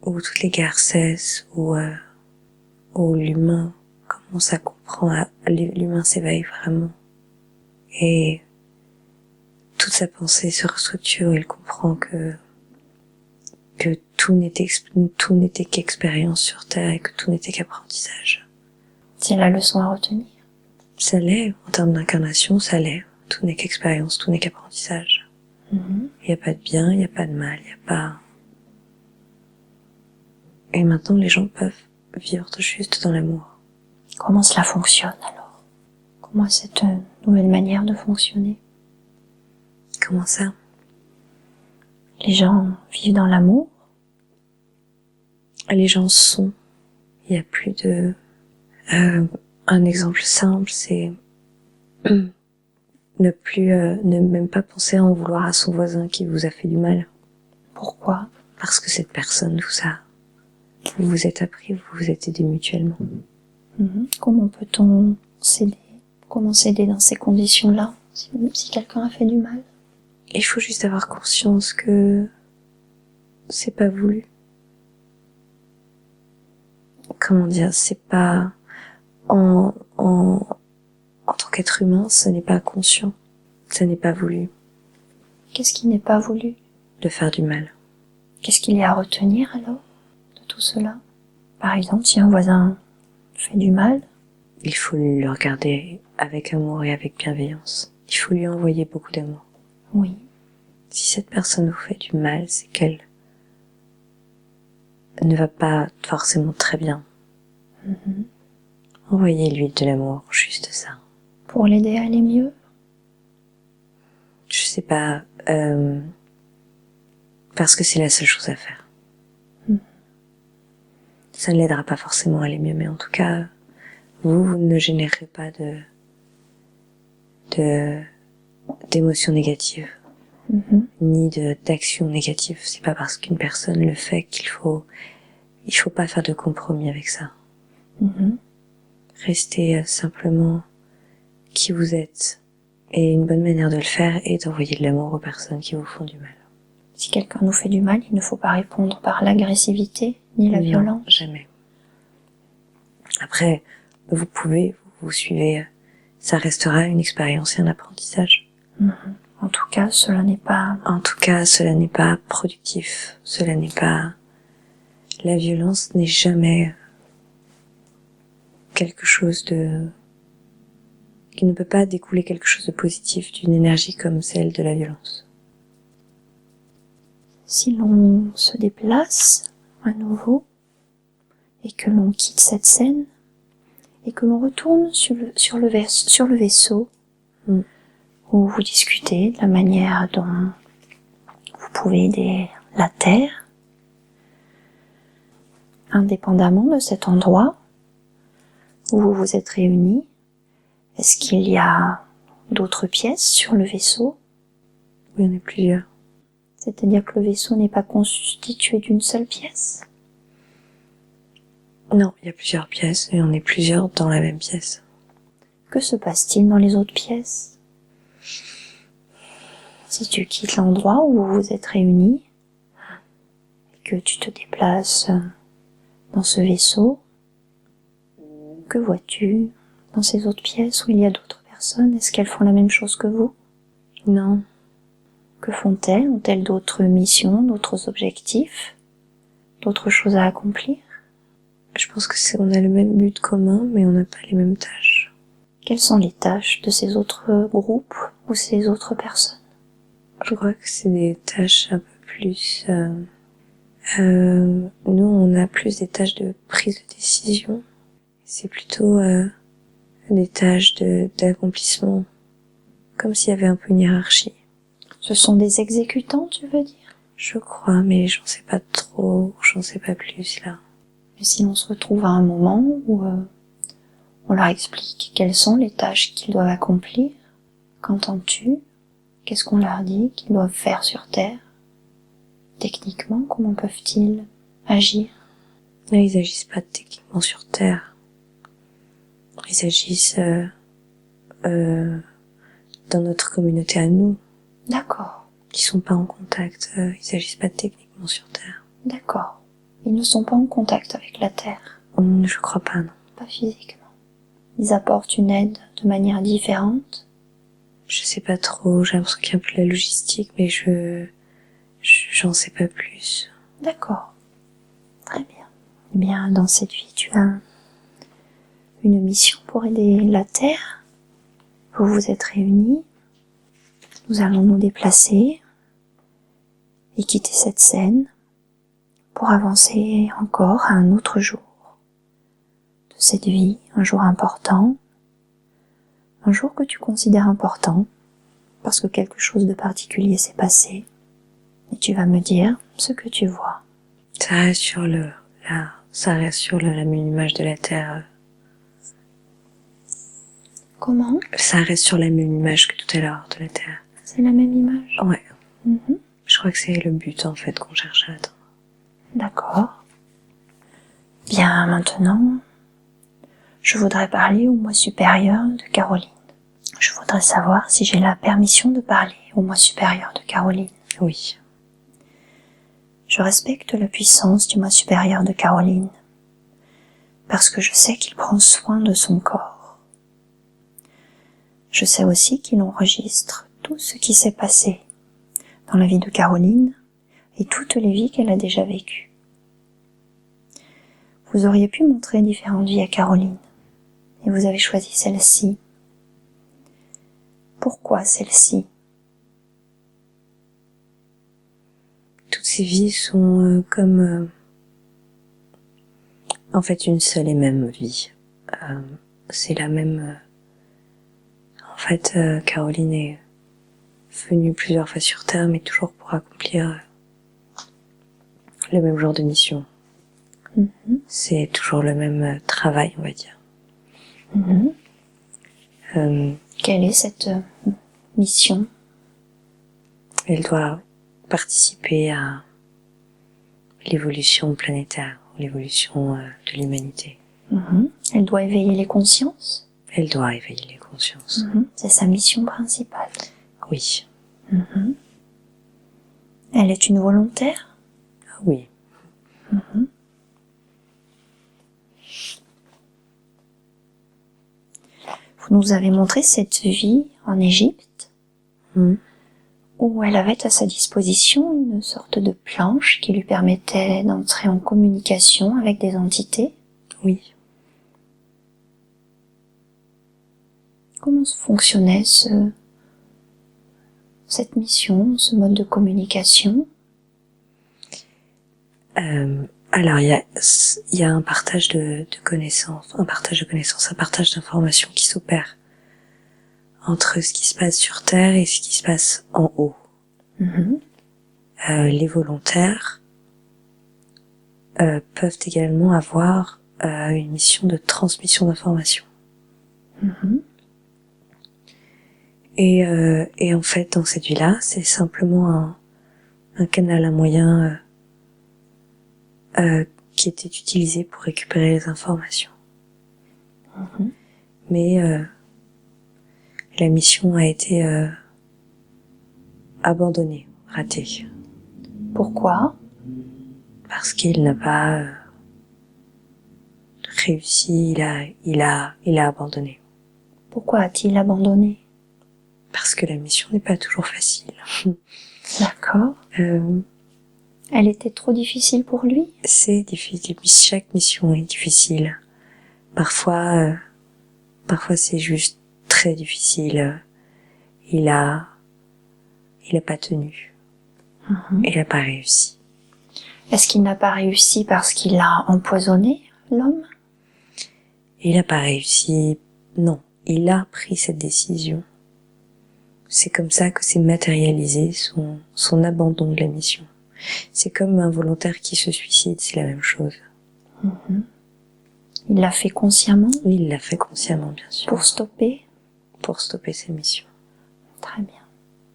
où toutes les guerres cessent, où l'humain commence à comprendre, l'humain s'éveille vraiment. Et toute sa pensée se restructure, il comprend que tout n'était qu'expérience sur Terre et que tout n'était qu'apprentissage. C'est la leçon à retenir. Ça l'est, en termes d'incarnation, ça l'est. Tout n'est qu'expérience, tout n'est qu'apprentissage. Il n'y a pas de bien, il n'y a pas de mal, il n'y a pas... Et maintenant, les gens peuvent vivre juste dans l'amour. Comment cela fonctionne alors? Comment est cette nouvelle manière de fonctionner? Comment ça? Les gens vivent dans l'amour? Les gens sont. Il n'y a plus de... un exemple simple, c'est ne même pas penser à en vouloir à son voisin qui vous a fait du mal. Pourquoi? Parce que cette personne vous vous êtes appris, vous vous êtes aidés mutuellement. Comment peut-on s'aider? Comment s'aider dans ces conditions-là, si quelqu'un a fait du mal? Il faut juste avoir conscience que c'est pas voulu. Comment dire, c'est pas en tant qu'être humain, ce n'est pas conscient, ce n'est pas voulu. Qu'est-ce qui n'est pas voulu? De faire du mal. Qu'est-ce qu'il y a à retenir alors de tout cela? Par exemple, si un voisin fait du mal, il faut le regarder avec amour et avec bienveillance. Il faut lui envoyer beaucoup d'amour. Oui. Si cette personne vous fait du mal, c'est qu'elle ne va pas forcément très bien. Envoyez-lui de l'amour, juste ça. Pour l'aider à aller mieux? Je sais pas, parce que c'est la seule chose à faire. Ça ne l'aidera pas forcément à aller mieux, mais en tout cas, vous ne générerez pas d'émotions négatives, ni d'actions négatives. C'est pas parce qu'une personne le fait il faut pas faire de compromis avec ça. Restez simplement qui vous êtes. Et une bonne manière de le faire est d'envoyer de l'amour aux personnes qui vous font du mal. Si quelqu'un nous fait du mal, il ne faut pas répondre par l'agressivité ni la violence. Jamais. Après, vous suivez, ça restera une expérience et un apprentissage. En tout cas, cela n'est pas productif. La violence n'est jamais quelque chose qui ne peut pas découler quelque chose de positif d'une énergie comme celle de la violence. Si l'on se déplace à nouveau et que l'on quitte cette scène et que l'on retourne sur le vaisseau où vous discutez de la manière dont vous pouvez aider la Terre, indépendamment de cet endroit où vous vous êtes réunis, est-ce qu'il y a d'autres pièces sur le vaisseau? Oui, il y en a plusieurs. C'est-à-dire que le vaisseau n'est pas constitué d'une seule pièce? Non, il y a plusieurs pièces et on est plusieurs dans la même pièce. Que se passe-t-il dans les autres pièces? Si tu quittes l'endroit où vous vous êtes réunis et que tu te déplaces dans ce vaisseau, que vois-tu dans ces autres pièces où il y a d'autres personnes? Est-ce qu'elles font la même chose que vous? Non. Que font-elles? Ont-elles d'autres missions, d'autres objectifs, d'autres choses à accomplir? Je pense que on a le même but commun, mais on n'a pas les mêmes tâches. Quelles sont les tâches de ces autres groupes ou ces autres personnes? Je crois que c'est des tâches un peu plus... nous, on a plus des tâches de prise de décision. C'est plutôt des tâches d'accomplissement, comme s'il y avait un peu une hiérarchie. Ce sont des exécutants, tu veux dire? Je crois, mais j'en sais pas plus là. Et si on se retrouve à un moment où on leur explique quelles sont les tâches qu'ils doivent accomplir, qu'entends-tu? Qu'est-ce qu'on leur dit qu'ils doivent faire sur Terre? Techniquement, comment peuvent-ils agir? Là, ils agissent pas techniquement sur Terre. Ils agissent dans notre communauté à nous. D'accord. Ils sont pas en contact. Ils agissent pas techniquement sur Terre. D'accord. Ils ne sont pas en contact avec la Terre. Je crois pas, non. Pas physiquement. Ils apportent une aide de manière différente. Je sais pas trop. J'ai l'impression qu'il y a un peu de la logistique, mais j'en sais pas plus. D'accord. Très bien. Eh bien, dans cette vie, tu as une mission pour aider la Terre. Vous vous êtes réunis. Nous allons nous déplacer et quitter cette scène pour avancer encore à un autre jour de cette vie, un jour important, un jour que tu considères important parce que quelque chose de particulier s'est passé et tu vas me dire ce que tu vois. Ça reste sur la même image de la Terre. Comment? Ça reste sur la même image que tout à l'heure de la Terre. C'est la même image? Ouais. Je crois que c'est le but en fait qu'on cherche à atteindre. D'accord. Bien, maintenant, je voudrais parler au moi supérieur de Caroline. Je voudrais savoir si j'ai la permission de parler au moi supérieur de Caroline. Oui. Je respecte la puissance du moi supérieur de Caroline, parce que je sais qu'il prend soin de son corps. Je sais aussi qu'il enregistre tout ce qui s'est passé dans la vie de Caroline et toutes les vies qu'elle a déjà vécues. Vous auriez pu montrer différentes vies à Caroline, et vous avez choisi celle-ci. Pourquoi celle-ci? Toutes ces vies sont comme en fait une seule et même vie. C'est la même... En fait, Caroline est venue plusieurs fois sur Terre, mais toujours pour accomplir le même genre de mission. Mhm. C'est toujours le même travail, on va dire. Mhm. Euh, Quelle est cette mission? Elle doit participer à l'évolution planétaire, l'évolution de l'humanité. Mhm. Elle doit éveiller les consciences? Elle doit éveiller les consciences. Mhm. C'est sa mission principale. Oui. Mhm. Elle est une volontaire? Ah oui. Mhm. Vous nous avez montré cette vie en Égypte, Mhm. où elle avait à sa disposition une sorte de planche qui lui permettait d'entrer en communication avec des entités. Oui. Comment fonctionnait cette mission, ce mode de communication? Alors, il y a un partage de connaissances, un partage d'informations qui s'opère entre ce qui se passe sur Terre et ce qui se passe en haut. Mhm. Les volontaires peuvent également avoir une mission de transmission d'informations. Mhm. Et en fait, dans cette vie-là, c'est simplement un canal, un moyen qui était utilisé pour récupérer les informations. Mhm. Mais la mission a été abandonnée, ratée, Pourquoi? parce qu'il n'a pas réussi, il a abandonné. Pourquoi a-t-il abandonné? Parce que la mission n'est pas toujours facile. D'accord. Elle était trop difficile pour lui? C'est difficile, chaque mission est difficile. Parfois c'est juste très difficile. Il a pas tenu. Mhm. Il a pas réussi. Est-ce qu'il n'a pas réussi parce qu'il a empoisonné l'homme? Il a pas réussi. Non. Il a pris cette décision. C'est comme ça que s'est matérialisé son abandon de la mission. C'est comme un volontaire qui se suicide, c'est la même chose. Mhm. Il l'a fait consciemment? Il l'a fait consciemment, bien sûr. Pour stopper? Pour stopper sa mission. Très bien.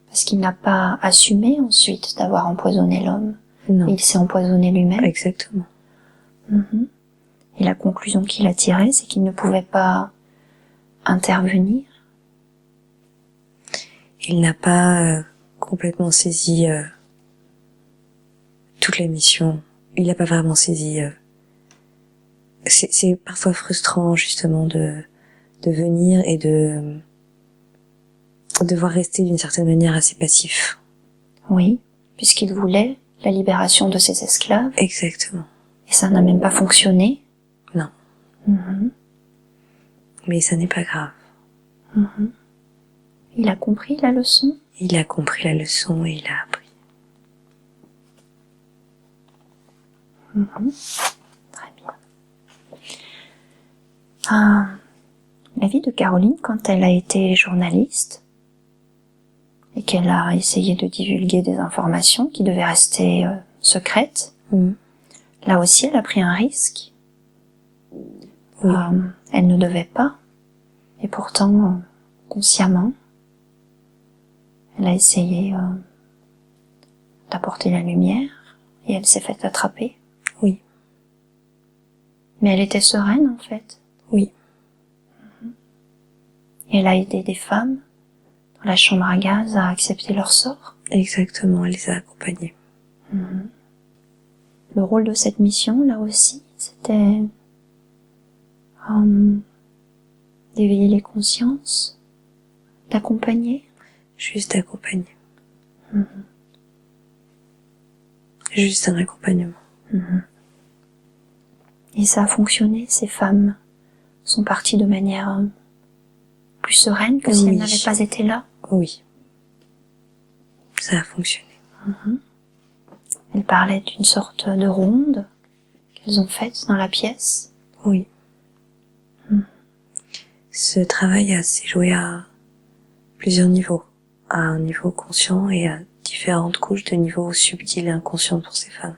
Parce qu'il n'a pas assumé ensuite d'avoir empoisonné l'homme. Non. Il s'est empoisonné lui-même. Exactement. Mhm. Et la conclusion qu'il a tirée, c'est qu'il ne pouvait pas intervenir. Il n'a pas complètement saisi toute la mission. Il n'a pas vraiment saisi. C'est parfois frustrant justement de venir et de devoir rester d'une certaine manière assez passif. Oui, puisqu'il voulait la libération de ses esclaves. Exactement. Et ça n'a même pas fonctionné. Non. Mhm. Mais ça n'est pas grave. Mhm. Il a compris la leçon? Il a compris la leçon et il a appris. Mhm. Très bien. La vie de Caroline, quand elle a été journaliste et qu'elle a essayé de divulguer des informations qui devaient rester secrètes, là aussi elle a pris un risque. Oui. Elle ne devait pas, et pourtant, consciemment, elle a essayé d'apporter la lumière et elle s'est faite attraper. Oui. Mais elle était sereine en fait. Oui. Et elle a aidé des femmes dans la chambre à gaz à accepter leur sort. Exactement, elle les a accompagnés. Le rôle de cette mission, là aussi, c'était d'éveiller les consciences, d'accompagner. Juste accompagner. Juste un accompagnement. Et ça a fonctionné, ces femmes sont parties de manière plus sereine que si elles n'avaient pas été là. Oui. Ça a fonctionné. Elles parlaient d'une sorte de ronde qu'elles ont faite dans la pièce. Oui. Ce travail s'est joué à plusieurs niveaux. À un niveau conscient et à différentes couches de niveaux subtils et inconscients pour ces femmes.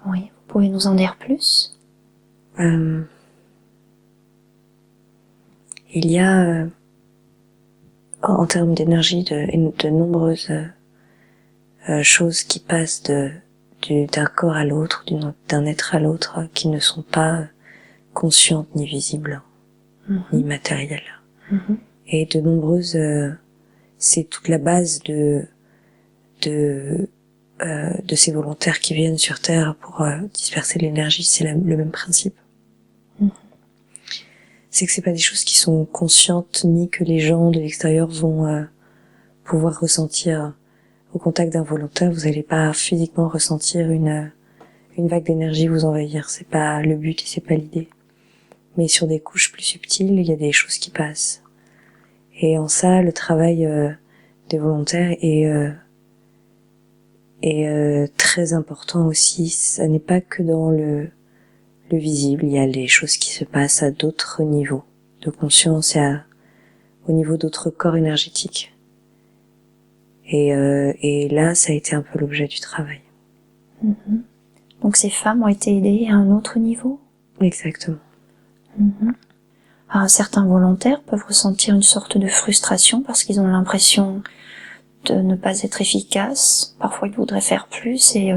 Oui, vous pouvez nous en dire plus? Il y a, en termes d'énergie, de nombreuses choses qui passent d'un corps à l'autre, d'un être à l'autre, qui ne sont pas conscientes ni visibles, ni matérielles. Et de nombreuses, c'est toute la base de ces volontaires qui viennent sur Terre pour disperser l'énergie, c'est le même principe. C'est que c'est pas des choses qui sont conscientes ni que les gens de l'extérieur vont pouvoir ressentir. Au contact d'un volontaire, vous n'allez pas physiquement ressentir une vague d'énergie vous envahir. C'est pas le but et c'est pas l'idée. Mais sur des couches plus subtiles, il y a des choses qui passent. Et en ça, le travail des volontaires est très important aussi. Ça n'est pas que dans le visible, il y a les choses qui se passent à d'autres niveaux de conscience et au niveau d'autres corps énergétiques. Et là, ça a été un peu l'objet du travail. Donc ces femmes ont été aidées à un autre niveau? Exactement. Alors, certains volontaires peuvent ressentir une sorte de frustration parce qu'ils ont l'impression de ne pas être efficaces. Parfois, ils voudraient faire plus et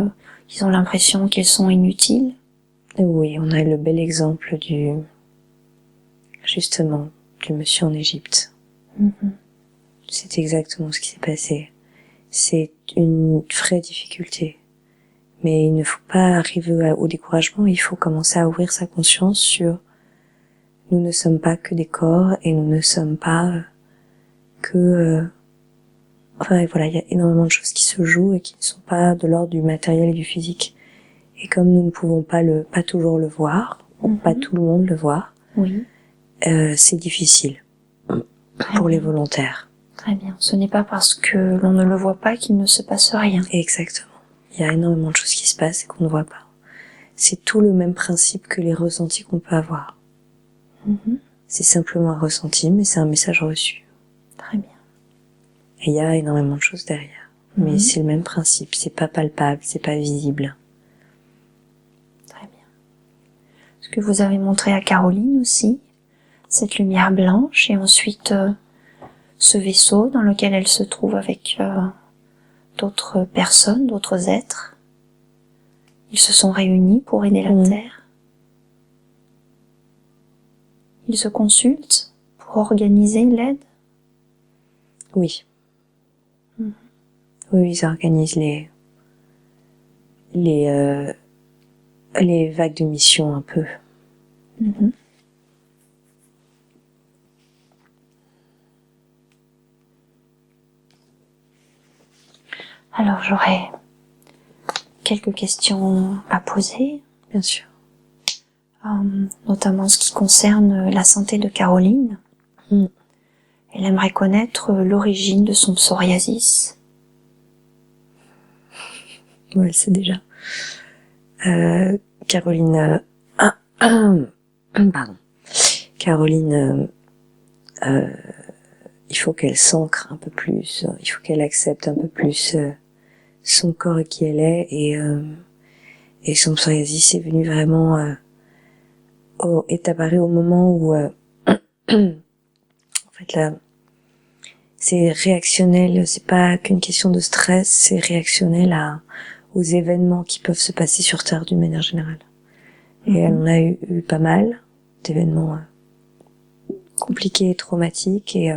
ils ont l'impression qu'ils sont inutiles. Et oui, on a le bel exemple justement, du monsieur en Égypte. C'est exactement ce qui s'est passé. C'est une vraie difficulté. Mais il ne faut pas arriver au découragement, il faut commencer à ouvrir sa conscience sur nous ne sommes pas que des corps et nous ne sommes pas que... Enfin voilà, il y a énormément de choses qui se jouent et qui ne sont pas de l'ordre du matériel et du physique. Et comme nous ne pouvons pas toujours le voir, ou pas tout le monde le voir, c'est difficile pour les volontaires. Très bien. Ce n'est pas parce que l'on ne le voit pas qu'il ne se passe rien. Exactement. Il y a énormément de choses qui se passent et qu'on ne voit pas. C'est tout le même principe que les ressentis qu'on peut avoir. C'est simplement un ressenti, mais c'est un message reçu. Très bien. Et il y a énormément de choses derrière. Mais c'est le même principe. C'est pas palpable, c'est pas visible. Très bien. Ce que vous avez montré à Caroline aussi, cette lumière blanche et ensuite ce vaisseau dans lequel elle se trouve avec d'autres personnes, d'autres êtres. Ils se sont réunis pour aider la Terre. Ils se consultent pour organiser l'aide. Oui. Oui, ils organisent les vagues de mission un peu. Alors j'aurais quelques questions à poser. Bien sûr. Notamment ce qui concerne la santé de Caroline. Elle aimerait connaître l'origine de son psoriasis. Ouais, elle sait déjà. Caroline... pardon. Caroline... il faut qu'elle s'ancre un peu plus. Il faut qu'elle accepte un peu plus son corps et qui elle est. Et son psoriasis est venu vraiment... est apparu au moment où... en fait, là... C'est réactionnel, c'est pas qu'une question de stress, c'est réactionnel aux événements qui peuvent se passer sur Terre d'une manière générale. Et elle en a eu pas mal d'événements compliqués et traumatiques et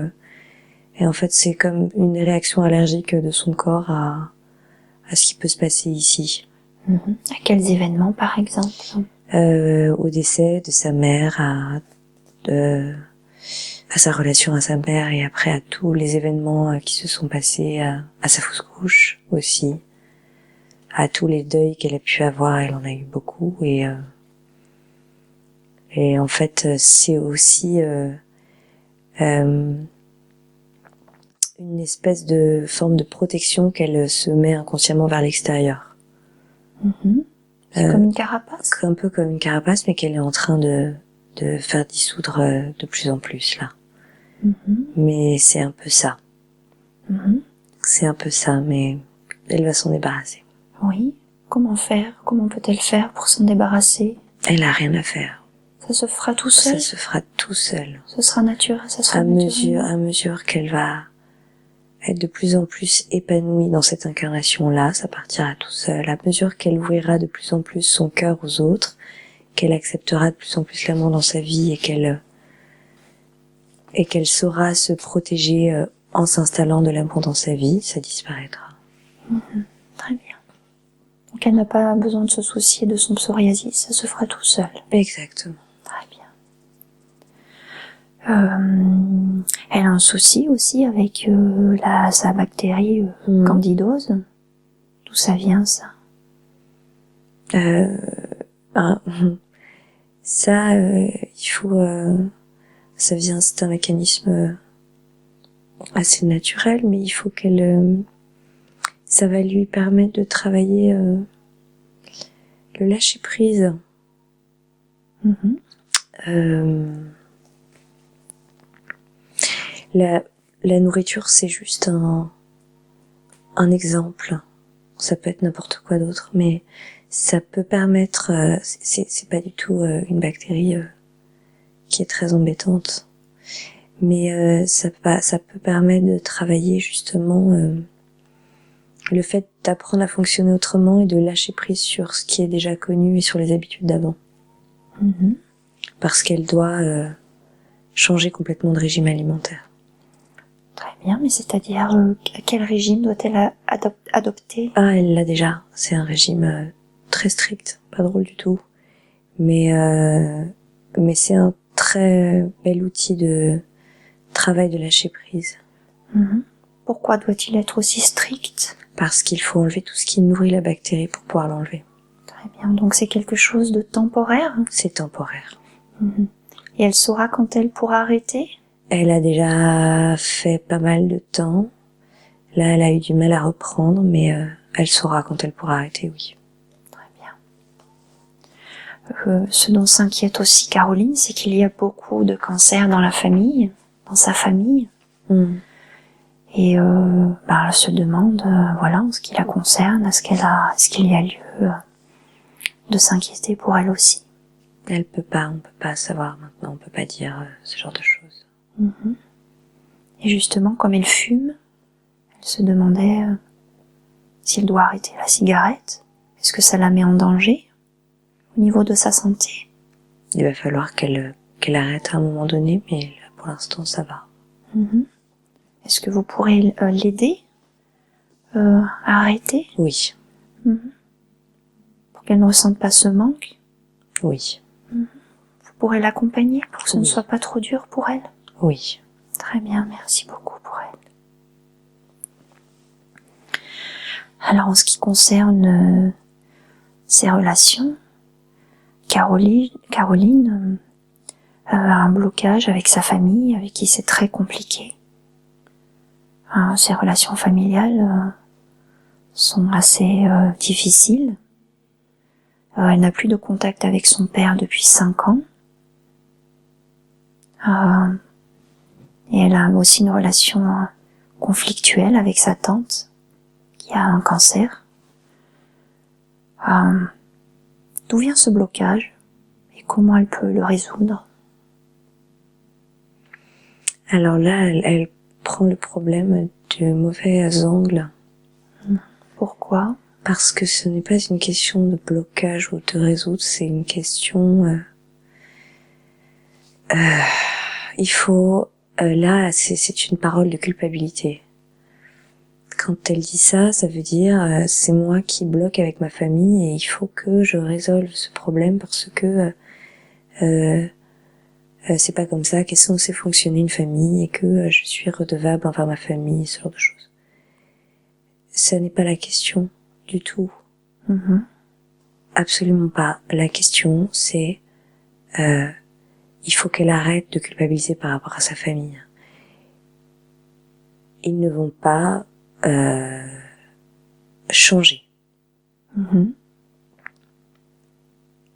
en fait c'est comme une réaction allergique de son corps à ce qui peut se passer ici. À quels événements par exemple? Au décès de sa mère, à sa relation à sa mère et après à tous les événements qui se sont passés, à sa fausse couche aussi, à tous les deuils qu'elle a pu avoir, elle en a eu beaucoup et en fait c'est aussi une espèce de forme de protection qu'elle se met inconsciemment vers l'extérieur. C'est comme une carapace? Un peu comme une carapace mais qu'elle est en train de faire dissoudre de plus en plus là. Mais c'est un peu ça. C'est un peu ça, mais elle va s'en débarrasser. Oui. Comment faire? Comment peut-elle faire pour s'en débarrasser? Elle a rien à faire. Ça se fera tout seul? Ça se fera tout seul. Ce sera naturel, ça sera À mesure qu'elle va être de plus en plus épanouie dans cette incarnation-là, ça partira tout seul. À mesure qu'elle ouvrira de plus en plus son cœur aux autres, qu'elle acceptera de plus en plus l'amour dans sa vie et qu'elle saura se protéger en s'installant de l'amour dans sa vie, ça disparaîtra. Très bien. Donc elle n'a pas besoin de se soucier de son psoriasis, ça se fera tout seul. Exactement. Très bien. Elle a un souci aussi avec sa bactérie candidose. D'où ça vient, ça? Ça, il faut... ça vient, c'est un mécanisme assez naturel, mais il faut qu'elle... ça va lui permettre de travailler le lâcher-prise. La nourriture, c'est juste un exemple. Ça peut être n'importe quoi d'autre, mais ça peut permettre... c'est pas du tout une bactérie qui est très embêtante, mais ça peut permettre de travailler justement le fait d'apprendre à fonctionner autrement et de lâcher prise sur ce qui est déjà connu et sur les habitudes d'avant. Parce qu'elle doit changer complètement de régime alimentaire. Très bien, mais c'est-à-dire quel régime doit-elle adopter? Ah, elle l'a déjà. C'est un régime très strict, pas drôle du tout. Mais c'est un très bel outil de travail de lâcher prise. Pourquoi doit-il être aussi strict? Parce qu'il faut enlever tout ce qui nourrit la bactérie pour pouvoir l'enlever. Très bien, donc c'est quelque chose de temporaire? C'est temporaire. Et elle saura quand elle pourra arrêter? Elle a déjà fait pas mal de temps. Là, elle a eu du mal à reprendre, mais elle saura quand elle pourra arrêter, oui. Très bien. Ce dont s'inquiète aussi Caroline, c'est qu'il y a beaucoup de cancers dans la famille, dans sa famille. Et elle se demande, voilà, en ce qui la concerne, est-ce qu'il y a lieu de s'inquiéter pour elle aussi? On peut pas savoir maintenant, on peut pas dire ce genre de choses. Et justement, comme elle fume, elle se demandait s'il doit arrêter la cigarette. Est-ce que ça la met en danger au niveau de sa santé? Il va falloir qu'elle arrête à un moment donné, mais là, pour l'instant, ça va. Est-ce que vous pourrez l'aider à arrêter? Oui. Pour qu'elle ne ressente pas ce manque? Oui. Vous pourrez l'accompagner pour que ce ne soit pas trop dur pour elle? Oui. Très bien, merci beaucoup pour elle. Alors en ce qui concerne ses relations, Caroline a un blocage avec sa famille, avec qui c'est très compliqué. Ses relations familiales sont assez difficiles. Elle n'a plus de contact avec son père depuis 5 ans. Et elle a aussi une relation conflictuelle avec sa tante, qui a un cancer. D'où vient ce blocage et comment elle peut le résoudre? Alors là, elle prend le problème de mauvais angle. Pourquoi? Parce que ce n'est pas une question de blocage ou de résoudre, c'est une question... il faut... là, c'est une parole de culpabilité. Quand elle dit ça, ça veut dire c'est moi qui bloque avec ma famille et il faut que je résolve ce problème parce que c'est pas comme ça qu'est censé fonctionner une famille et que je suis redevable envers ma famille, ce genre de choses. Ça n'est pas la question du tout. Absolument pas. La question, c'est il faut qu'elle arrête de culpabiliser par rapport à sa famille. Ils ne vont pas changer.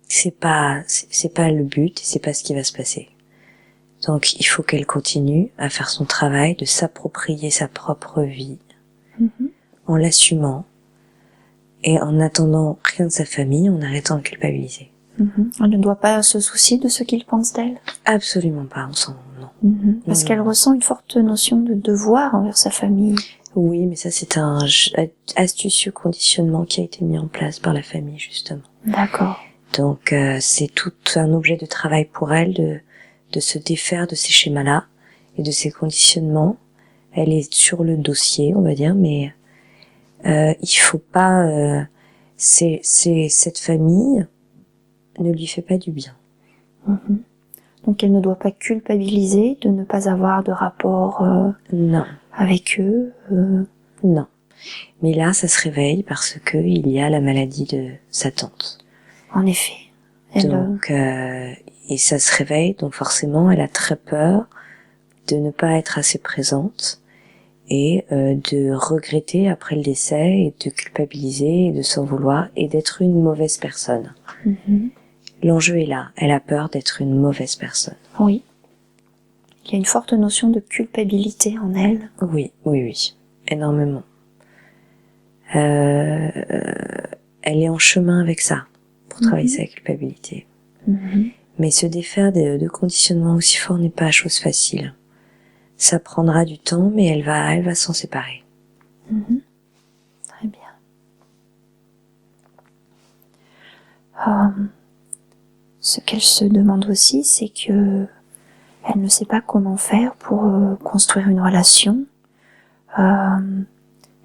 C'est pas le but, c'est pas ce qui va se passer. Donc il faut qu'elle continue à faire son travail de s'approprier sa propre vie en l'assumant et en attendant rien de sa famille, en arrêtant de culpabiliser. Elle ne doit pas se soucier de ce qu'ils pensent d'elle. Absolument pas, on s'en... Parce qu'elle ressent une forte notion de devoir envers sa famille. Oui, mais ça c'est un astucieux conditionnement qui a été mis en place par la famille, justement. D'accord. Donc c'est tout un objet de travail pour elle de se défaire de ces schémas-là et de ces conditionnements. Elle est sur le dossier, on va dire, mais il faut pas... cette famille ne lui fait pas du bien. Donc elle ne doit pas culpabiliser de ne pas avoir de rapport non. avec eux. Non. Mais là, ça se réveille parce que il y a la maladie de sa tante. En effet. Donc, et ça se réveille, donc forcément, elle a très peur de ne pas être assez présente et de regretter après le décès et de culpabiliser et de s'en vouloir et d'être une mauvaise personne. L'enjeu est là. Elle a peur d'être une mauvaise personne. Oui. Il y a une forte notion de culpabilité en elle. Oui, oui, oui. Énormément. Elle est en chemin avec ça, pour travailler sa culpabilité. Mais se défaire de conditionnements aussi forts n'est pas chose facile. Ça prendra du temps, mais elle va s'en séparer. Très bien. Ce qu'elle se demande aussi, c'est que elle ne sait pas comment faire pour construire une relation. Elle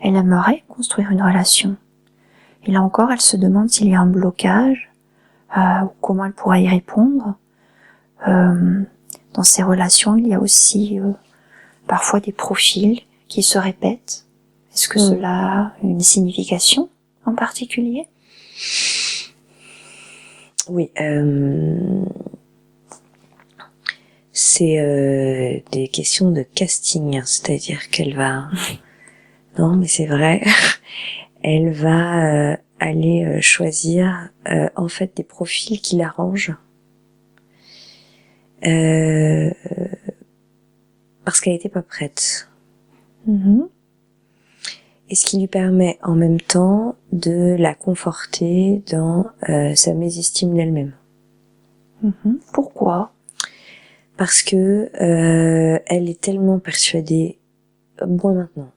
aimerait construire une relation. Et là encore, elle se demande s'il y a un blocage, ou comment elle pourra y répondre. Dans ces relations, il y a aussi parfois des profils qui se répètent. Est-ce que cela a une signification en particulier? Oui, c'est des questions de casting, c'est-à-dire qu'elle va... non, mais c'est vrai, elle va aller choisir en fait des profils qui l'arrangent. Parce qu'elle n'était pas prête. Et ce qui lui permet en même temps de la conforter dans sa mésestime d'elle-même. Pourquoi? Parce que elle est tellement persuadée, moins maintenant,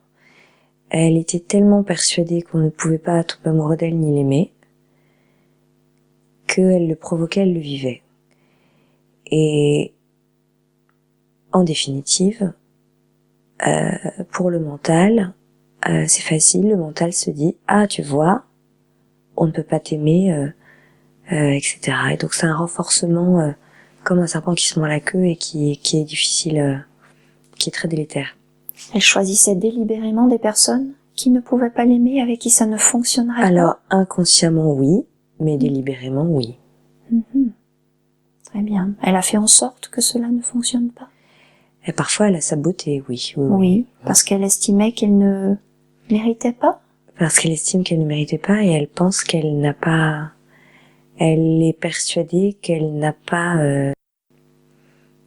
elle était tellement persuadée qu'on ne pouvait pas tomber amoureux d'elle ni l'aimer, qu'elle le provoquait, elle le vivait. Et en définitive, pour le mental, c'est facile, le mental se dit « Ah, tu vois, on ne peut pas t'aimer, etc. » Et donc c'est un renforcement comme un serpent qui se mord la queue et qui est difficile, qui est très délétère. Elle choisissait délibérément des personnes qui ne pouvaient pas l'aimer, avec qui ça ne fonctionnerait pas. Alors, inconsciemment, oui, mais délibérément, oui. Très bien. Elle a fait en sorte que cela ne fonctionne pas. Et parfois, elle a saboté, oui. Oui, parce qu'elle estimait qu'elle ne méritait pas. Parce qu'elle estime qu'elle ne méritait pas et elle pense qu'elle n'a pas... Elle est persuadée qu'elle n'a pas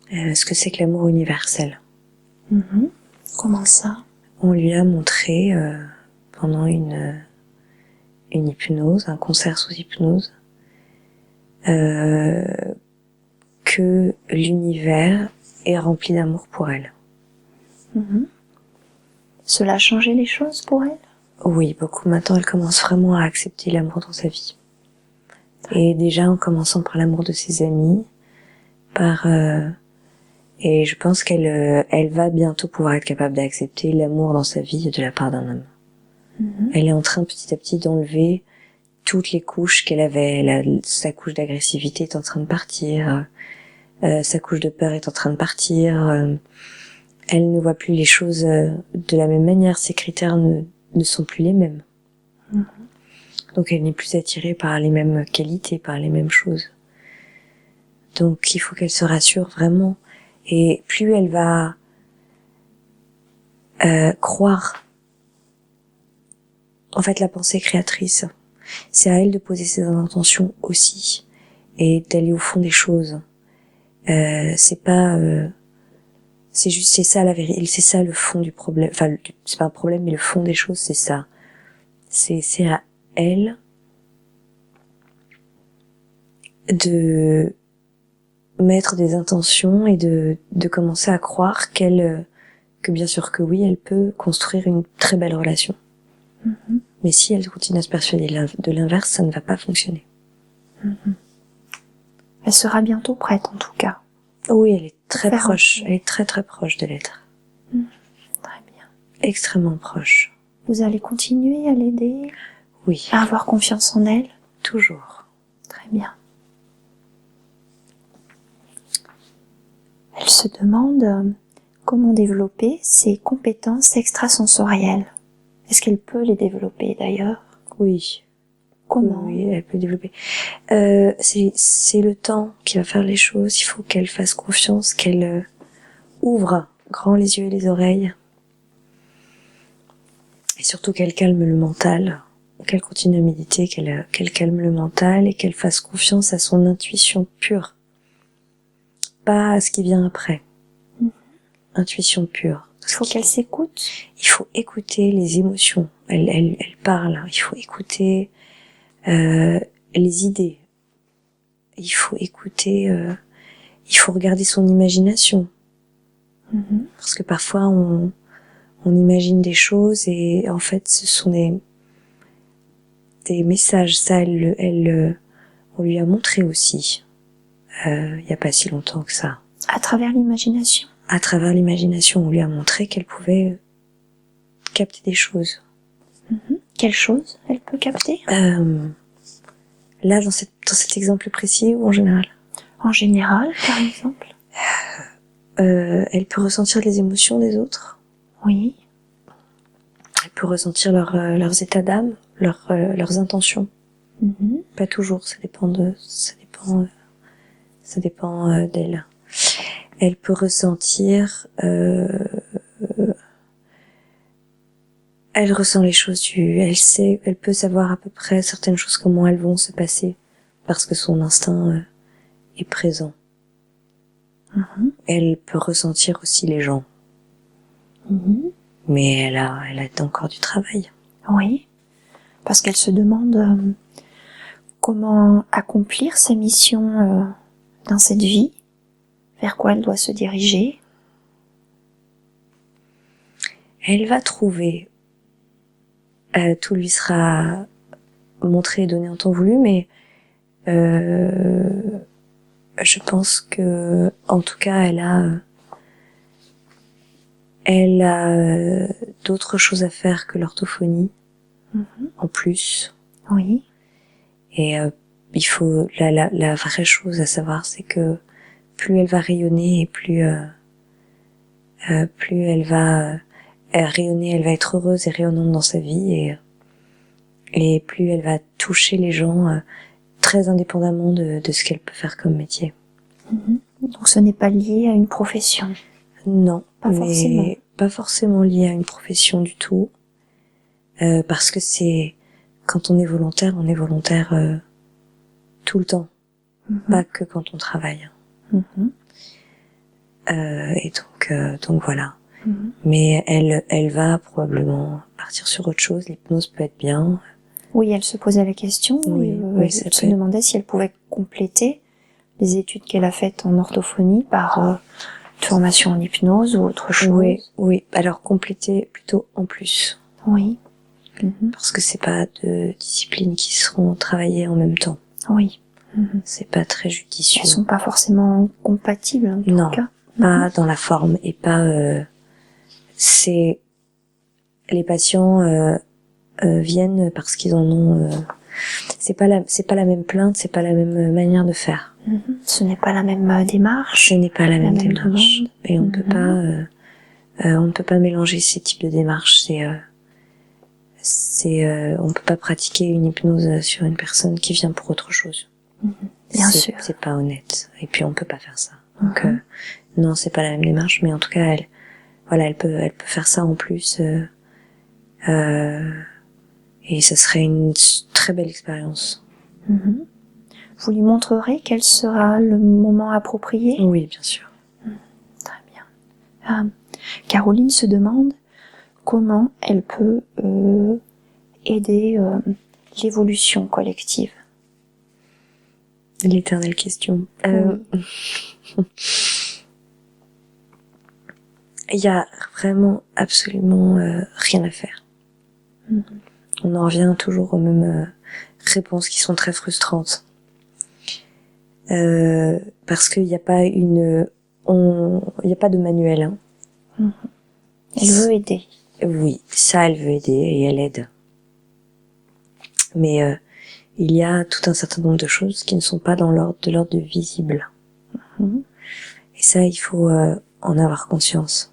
ce que c'est que l'amour universel. Comment ça? On lui a montré pendant une hypnose, un concert sous hypnose, que l'univers est rempli d'amour pour elle. Cela a changé les choses pour elle? Oui, beaucoup. Maintenant, elle commence vraiment à accepter l'amour dans sa vie. Et déjà en commençant par l'amour de ses amis, et je pense qu'elle va bientôt pouvoir être capable d'accepter l'amour dans sa vie de la part d'un homme. Elle est en train petit à petit d'enlever toutes les couches qu'elle avait. Sa couche d'agressivité est en train de partir, sa couche de peur est en train de partir. Elle ne voit plus les choses de la même manière. Ses critères ne sont plus les mêmes. Donc elle n'est plus attirée par les mêmes qualités, par les mêmes choses. Donc il faut qu'elle se rassure vraiment. Et plus elle va croire, en fait, la pensée créatrice, c'est à elle de poser ses intentions aussi et d'aller au fond des choses. C'est pas, c'est ça la vérité, c'est ça le fond du problème. Enfin, c'est pas un problème, mais le fond des choses, c'est ça. C'est elle, de mettre des intentions et de commencer à croire que bien sûr que oui, elle peut construire une très belle relation. Mais si elle continue à se persuader de l'inverse, ça ne va pas fonctionner. Elle sera bientôt prête, en tout cas. Oui, elle est très Faire proche. Elle est très très proche de l'être. Très bien. Extrêmement proche. Vous allez continuer à l'aider, Oui, à avoir confiance en elle? toujours. Très bien. Elle se demande comment développer ses compétences extrasensorielles. Est-ce qu'elle peut les développer d'ailleurs? Oui. Comment? Oui, elle peut développer. C'est le temps qui va faire les choses. Il faut qu'elle fasse confiance, qu'elle ouvre grand les yeux et les oreilles. Et surtout qu'elle calme le mental. Qu'elle continue à méditer, qu'elle calme le mental et qu'elle fasse confiance à son intuition pure. Pas à ce qui vient après. Intuition pure. Il faut qu'elle s'écoute. Il faut écouter les émotions. Elle parle. Il faut écouter les idées. Il faut écouter. Il faut regarder son imagination. Parce que parfois on imagine des choses et en fait ce sont des messages. Ça, on lui a montré aussi. Il y a pas si longtemps que ça. À travers l'imagination. À travers l'imagination, on lui a montré qu'elle pouvait capter des choses. Quelle chose elle peut capter? Là, dans cet exemple précis ou en général? En général, par exemple? Elle peut ressentir les émotions des autres. Oui. Elle peut ressentir leurs états d'âme, leurs intentions. Pas toujours, ça dépend d'elle. Elle peut ressentir, elle ressent les choses elle peut savoir à peu près certaines choses comment elles vont se passer parce que son instinct est présent. Elle peut ressentir aussi les gens. Mais elle a encore du travail. Oui. Parce qu'elle se demande comment accomplir sa mission dans cette vie, vers quoi elle doit se diriger. Elle va trouver, tout lui sera montré et donné en temps voulu, mais je pense que, en tout cas, elle a d'autres choses à faire que l'orthophonie, en plus. Oui. Et il faut la vraie chose à savoir, c'est que plus elle va rayonner et plus elle va rayonner, elle va être heureuse et rayonnante dans sa vie et plus elle va toucher les gens très indépendamment de ce qu'elle peut faire comme métier. Donc ce n'est pas lié à une profession. Non, Pas forcément. pas forcément lié à une profession du tout, parce que c'est quand on est volontaire tout le temps, pas que quand on travaille. Et donc voilà. Mais elle va probablement partir sur autre chose. L'hypnose peut être bien. Oui, elle se posait la question. Oui, Elle se demandait si elle pouvait compléter les études qu'elle a faites en orthophonie par une formation en hypnose ou autre chose. Oui. Alors compléter plutôt en plus. Oui. Parce que c'est pas deux disciplines qui seront travaillées en même temps. Oui. C'est pas très judicieux. Elles sont pas forcément compatibles en tout cas. Pas dans la forme et pas. C'est les patients viennent parce qu'ils en ont. C'est pas la même plainte, c'est pas la même manière de faire. Ce n'est pas la même démarche. Ce n'est pas la même démarche. demande. Et on ne peut pas mélanger ces types de démarches. On peut pas pratiquer une hypnose sur une personne qui vient pour autre chose. Bien sûr. C'est pas honnête. Et puis on peut pas faire ça. Donc non, c'est pas la même démarche, mais en tout cas elle peut faire ça en plus. Et ça serait une très belle expérience. Vous lui montrerez quel sera le moment approprié? Oui, bien sûr. Très bien. Caroline se demande comment elle peut aider l'évolution collective? L'éternelle question. Oui. Il y a vraiment absolument rien à faire. On en revient toujours aux mêmes réponses qui sont très frustrantes. Parce qu'il n'y a pas il n'y a pas de manuel. Hein. Elle veut aider. Oui, ça, elle veut aider et elle aide. Mais il y a tout un certain nombre de choses qui ne sont pas de l'ordre de visible. Et ça, il faut en avoir conscience.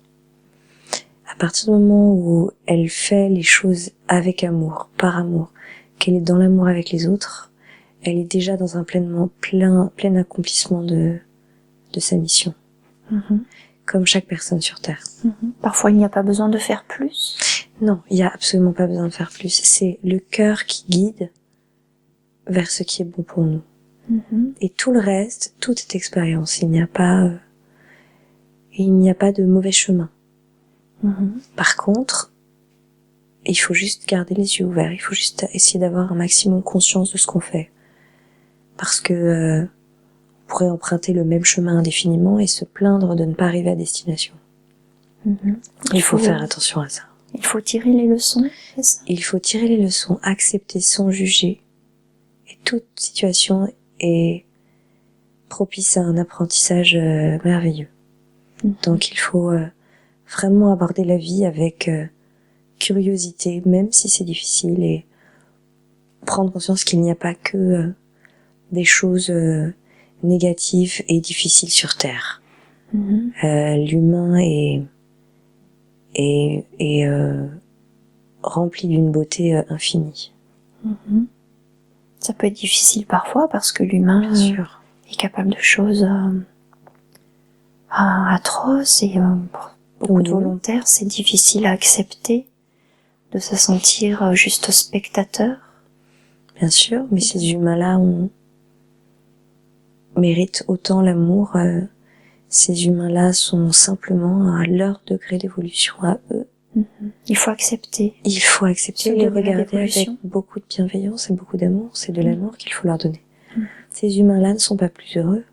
À partir du moment où elle fait les choses avec amour, par amour, qu'elle est dans l'amour avec les autres, elle est déjà dans un plein accomplissement de sa mission. Comme chaque personne sur Terre. Parfois, il n'y a pas besoin de faire plus. Non, il n'y a absolument pas besoin de faire plus. C'est le cœur qui guide vers ce qui est bon pour nous. Et tout le reste, tout est expérience. Il n'y a pas de mauvais chemin. Par contre, il faut juste garder les yeux ouverts. Il faut juste essayer d'avoir un maximum conscience de ce qu'on fait. Parce que on pourrait emprunter le même chemin indéfiniment et se plaindre de ne pas arriver à destination. Il faut faire attention à ça. Il faut tirer les leçons, c'est ça? Il faut tirer les leçons, accepter sans juger. Et toute situation est propice à un apprentissage merveilleux. Donc il faut vraiment aborder la vie avec curiosité, même si c'est difficile, et prendre conscience qu'il n'y a pas que des choses négatives et difficiles sur Terre. L'humain est rempli d'une beauté infinie. Ça peut être difficile parfois parce que l'humain est capable de choses atroces et pour beaucoup de volontaires, c'est difficile à accepter de se sentir juste spectateur. Bien sûr, mais ces humains-là méritent autant l'amour. Ces humains-là sont simplement à leur degré d'évolution à eux. Il faut accepter. Il faut accepter et les regarder avec beaucoup de bienveillance et beaucoup d'amour. C'est de l'amour qu'il faut leur donner. Ces humains-là ne sont pas plus heureux.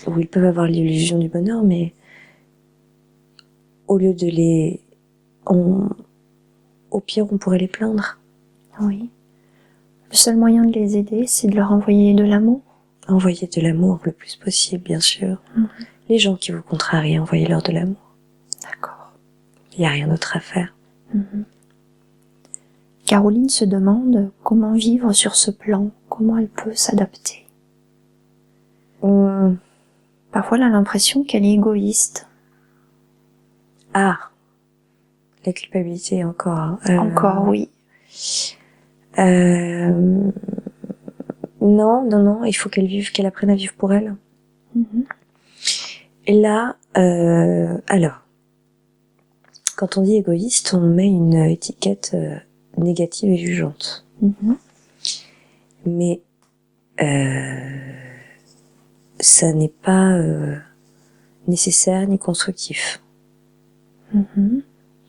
Ou ils peuvent avoir l'illusion du bonheur, mais au lieu de au pire, on pourrait les plaindre. Oui. Le seul moyen de les aider, c'est de leur envoyer de l'amour. Envoyez de l'amour le plus possible, bien sûr. Les gens qui vous contrarient, envoyez-leur de l'amour. D'accord. Il n'y a rien d'autre à faire. Caroline se demande comment vivre sur ce plan, comment elle peut s'adapter. Parfois, elle a l'impression qu'elle est égoïste. Ah, la culpabilité encore. Encore, oui. Non, il faut qu'elle apprenne à vivre pour elle. Et là, alors, quand on dit égoïste, on met une étiquette négative et jugeante. Mais ça n'est pas nécessaire ni constructif.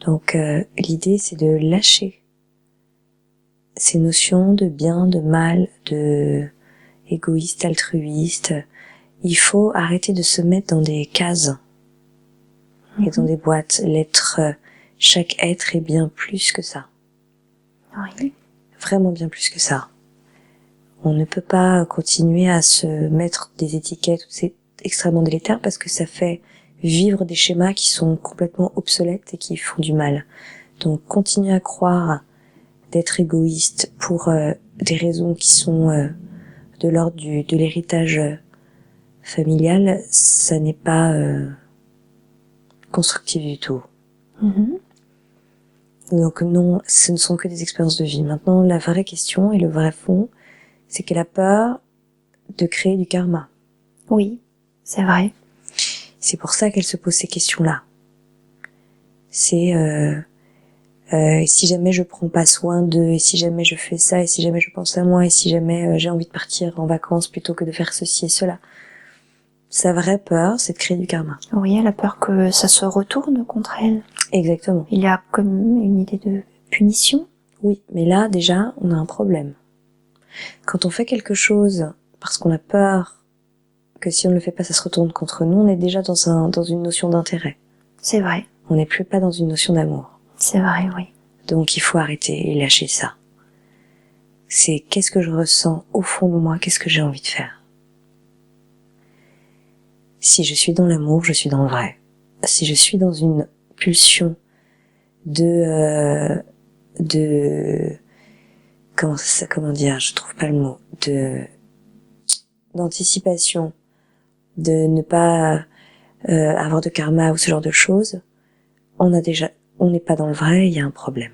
Donc l'idée, c'est de lâcher ces notions de bien, de mal, de égoïste, altruiste. Il faut arrêter de se mettre dans des cases et dans des boîtes. Chaque être est bien plus que ça. Oui. Vraiment bien plus que ça. On ne peut pas continuer à se mettre des étiquettes, c'est extrêmement délétère parce que ça fait vivre des schémas qui sont complètement obsolètes et qui font du mal. Donc continuer à croire d'être égoïste pour des raisons qui sont de l'ordre de l'héritage familial, ça n'est pas constructif du tout. Donc non, ce ne sont que des expériences de vie. Maintenant, la vraie question et le vrai fond, c'est qu'elle a peur de créer du karma. Oui, c'est vrai. C'est pour ça qu'elle se pose ces questions-là. C'est si jamais je prends pas soin d'eux, et si jamais je fais ça, et si jamais je pense à moi, et si jamais j'ai envie de partir en vacances plutôt que de faire ceci et cela. Sa vraie peur, c'est de créer du karma. Oui, elle a peur que ça se retourne contre elle. Exactement. Il y a comme une idée de punition? Oui, mais là, déjà, on a un problème. Quand on fait quelque chose parce qu'on a peur que si on ne le fait pas, ça se retourne contre nous, on est déjà dans une notion d'intérêt. C'est vrai. On n'est plus pas dans une notion d'amour. C'est vrai, oui. Donc il faut arrêter et lâcher ça. C'est qu'est-ce que je ressens au fond de moi, qu'est-ce que j'ai envie de faire. Si je suis dans l'amour, je suis dans le vrai. Si je suis dans une pulsion comment dire, je trouve pas le mot, d'anticipation, de ne pas avoir de karma ou ce genre de choses, on n'est pas dans le vrai, il y a un problème.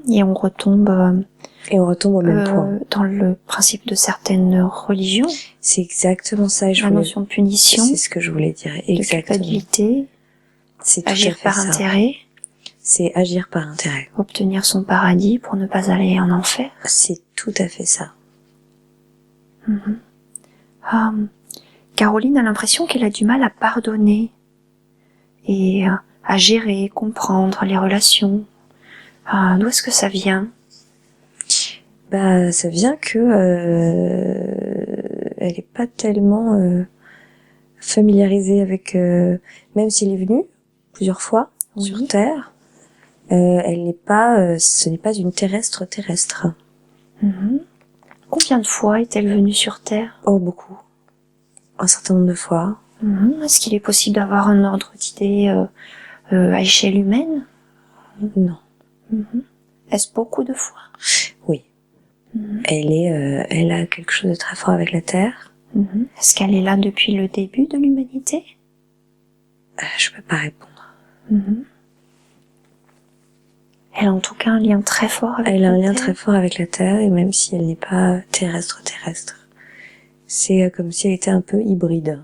Et on retombe au même point. Dans le principe de certaines religions. C'est exactement ça. La notion de punition. C'est ce que je voulais dire. Exactement. De culpabilité. C'est agir par intérêt. C'est agir par intérêt. Obtenir son paradis pour ne pas aller en enfer. C'est tout à fait ça. Caroline a l'impression qu'elle a du mal à pardonner et à gérer, comprendre les relations. D'où est-ce que ça vient? Ça vient que elle est pas tellement familiarisée avec, même s'il est venu plusieurs fois sur Terre, elle n'est pas, ce n'est pas une terrestre. Combien de fois est-elle venue sur Terre? Oh, beaucoup. Un certain nombre de fois. Est-ce qu'il est possible d'avoir un ordre d'idée à échelle humaine? Non. Est-ce beaucoup de fois? Oui. Elle a quelque chose de très fort avec la Terre. Est-ce qu'elle est là depuis le début de l'humanité? Je peux pas répondre. Elle a en tout cas un lien très fort avec la Terre. Elle a un lien très fort avec la Terre, et même si elle n'est pas terrestre. C'est comme si elle était un peu hybride.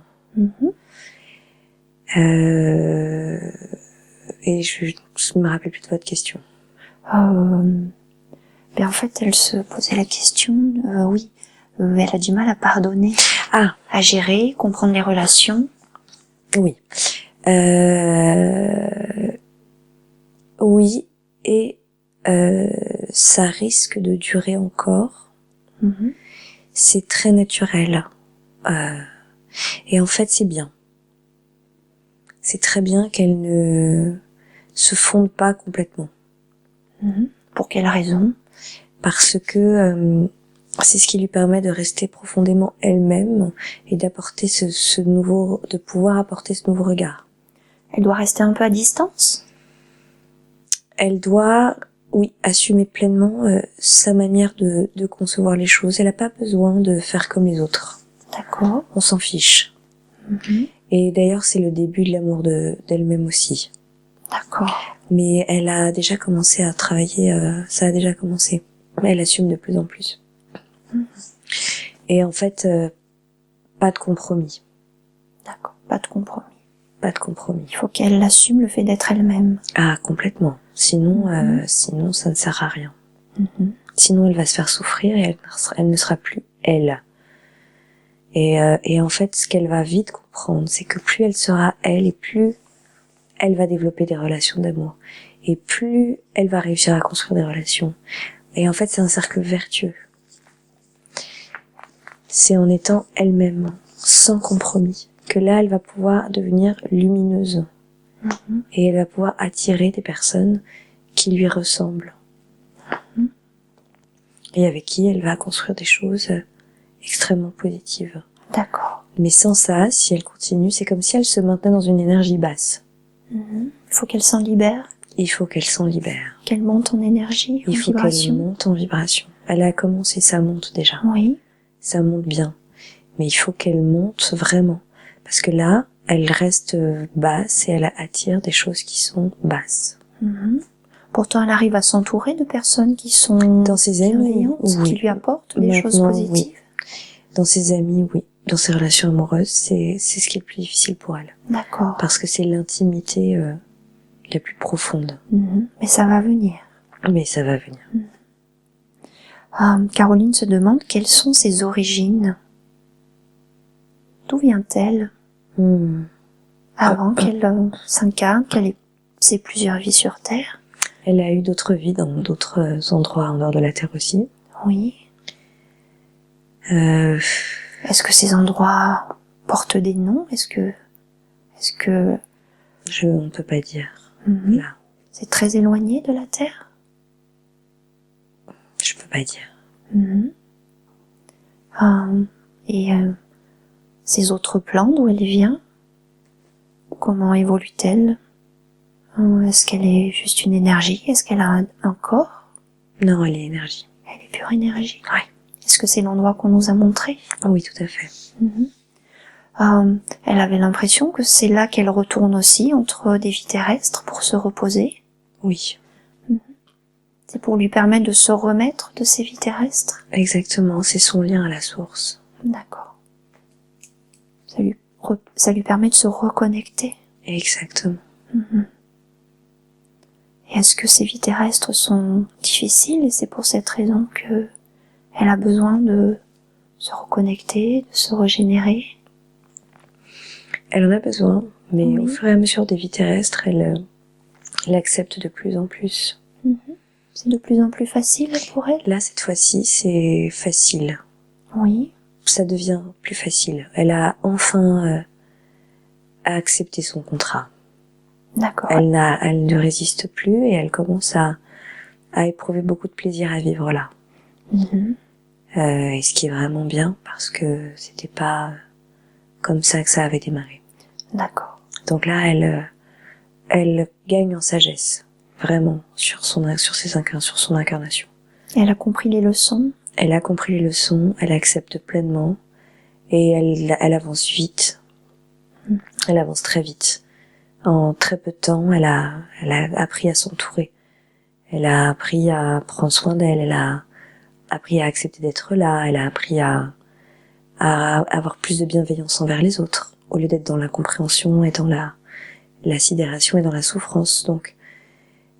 Et je me rappelle plus de votre question. En fait, elle se posait la question, elle a du mal à pardonner, à gérer, comprendre les relations. Oui. Oui, et ça risque de durer encore. C'est très naturel. Et en fait, c'est bien. C'est très bien qu'elle ne se fonde pas complètement. Pour quelle raison? Parce que c'est ce qui lui permet de rester profondément elle-même et d'apporter de pouvoir apporter ce nouveau regard. Elle doit rester un peu à distance? Elle doit, oui, assumer pleinement sa manière de concevoir les choses. Elle n'a pas besoin de faire comme les autres. D'accord. On s'en fiche. Et d'ailleurs, c'est le début de l'amour d'elle-même aussi. D'accord. Mais elle a déjà commencé à travailler, ça a déjà commencé. Mais elle assume de plus en plus. Et en fait, pas de compromis. D'accord, pas de compromis. Pas de compromis. Il faut qu'elle assume le fait d'être elle-même. Ah, complètement. Sinon, sinon ça ne sert à rien. Sinon, elle va se faire souffrir et elle ne sera plus elle. Et en fait, ce qu'elle va vite comprendre, c'est que plus elle sera elle, et plus elle va développer des relations d'amour. Et plus elle va réussir à construire des relations. Et en fait, c'est un cercle vertueux. C'est en étant elle-même, sans compromis, que là, elle va pouvoir devenir lumineuse. Et elle va pouvoir attirer des personnes qui lui ressemblent. Et avec qui elle va construire des choses extrêmement positives. D'accord. Mais sans ça, si elle continue, c'est comme si elle se maintenait dans une énergie basse. Il faut qu'elle s'en libère. Il faut qu'elle s'en libère. Qu'elle monte en énergie, en vibration. Il faut qu'elle monte en vibration. Elle a commencé, ça monte déjà. Oui. Ça monte bien. Mais il faut qu'elle monte vraiment. Parce que là, elle reste basse et elle attire des choses qui sont basses. Pourtant, elle arrive à s'entourer de personnes qui sont dans ses amis, qui lui apportent des choses positives. Oui. Dans ses amis, oui. Dans ses relations amoureuses, c'est ce qui est le plus difficile pour elle. D'accord. Parce que c'est l'intimité la plus profonde. Mais ça va venir. Mais ça va venir. Caroline se demande quelles sont ses origines. D'où vient-elle? Avant qu'elle s'incarne, qu'elle ait ses plusieurs vies sur Terre. Elle a eu d'autres vies dans d'autres endroits en dehors de la Terre aussi. Oui. Est-ce que ces endroits portent des noms? Est-ce que on ne peut pas dire. Là, c'est très éloigné de la Terre? je peux pas dire. Et ces autres plans, d'où elle vient? Comment évolue-t-elle? Est-ce qu'elle est juste une énergie? Est-ce qu'elle a un corps? Non, elle est énergie. Elle est pure énergie. Ouais. Est-ce que c'est l'endroit qu'on nous a montré? Oui, tout à fait. Elle avait l'impression que c'est là qu'elle retourne aussi entre des vies terrestres pour se reposer. Oui. C'est pour lui permettre de se remettre de ces vies terrestres. Exactement, c'est son lien à la source. D'accord. Ça lui permet de se reconnecter. Exactement. Et est-ce que ces vies terrestres sont difficiles et c'est pour cette raison que elle a besoin de se reconnecter, de se régénérer? Elle en a besoin, mais Oui. au fur et à mesure des vies terrestres, elle accepte de plus en plus. C'est de plus en plus facile pour elle? Là, cette fois-ci, c'est facile. Oui. Ça devient plus facile. Elle a enfin accepté son contrat. D'accord. Elle ne résiste plus et elle commence à éprouver beaucoup de plaisir à vivre là. Et ce qui est vraiment bien parce que c'était pas comme ça que ça avait démarré. D'accord. Donc là, elle gagne en sagesse, vraiment, sur son incarnation. Elle a compris les leçons? Elle a compris les leçons, elle accepte pleinement et elle avance vite. Elle avance très vite. En très peu de temps, elle a appris à s'entourer. Elle a appris à prendre soin d'elle, elle a appris à accepter d'être là, elle a appris à avoir plus de bienveillance envers les autres, au lieu d'être dans l'incompréhension et dans la sidération et dans la souffrance. Donc,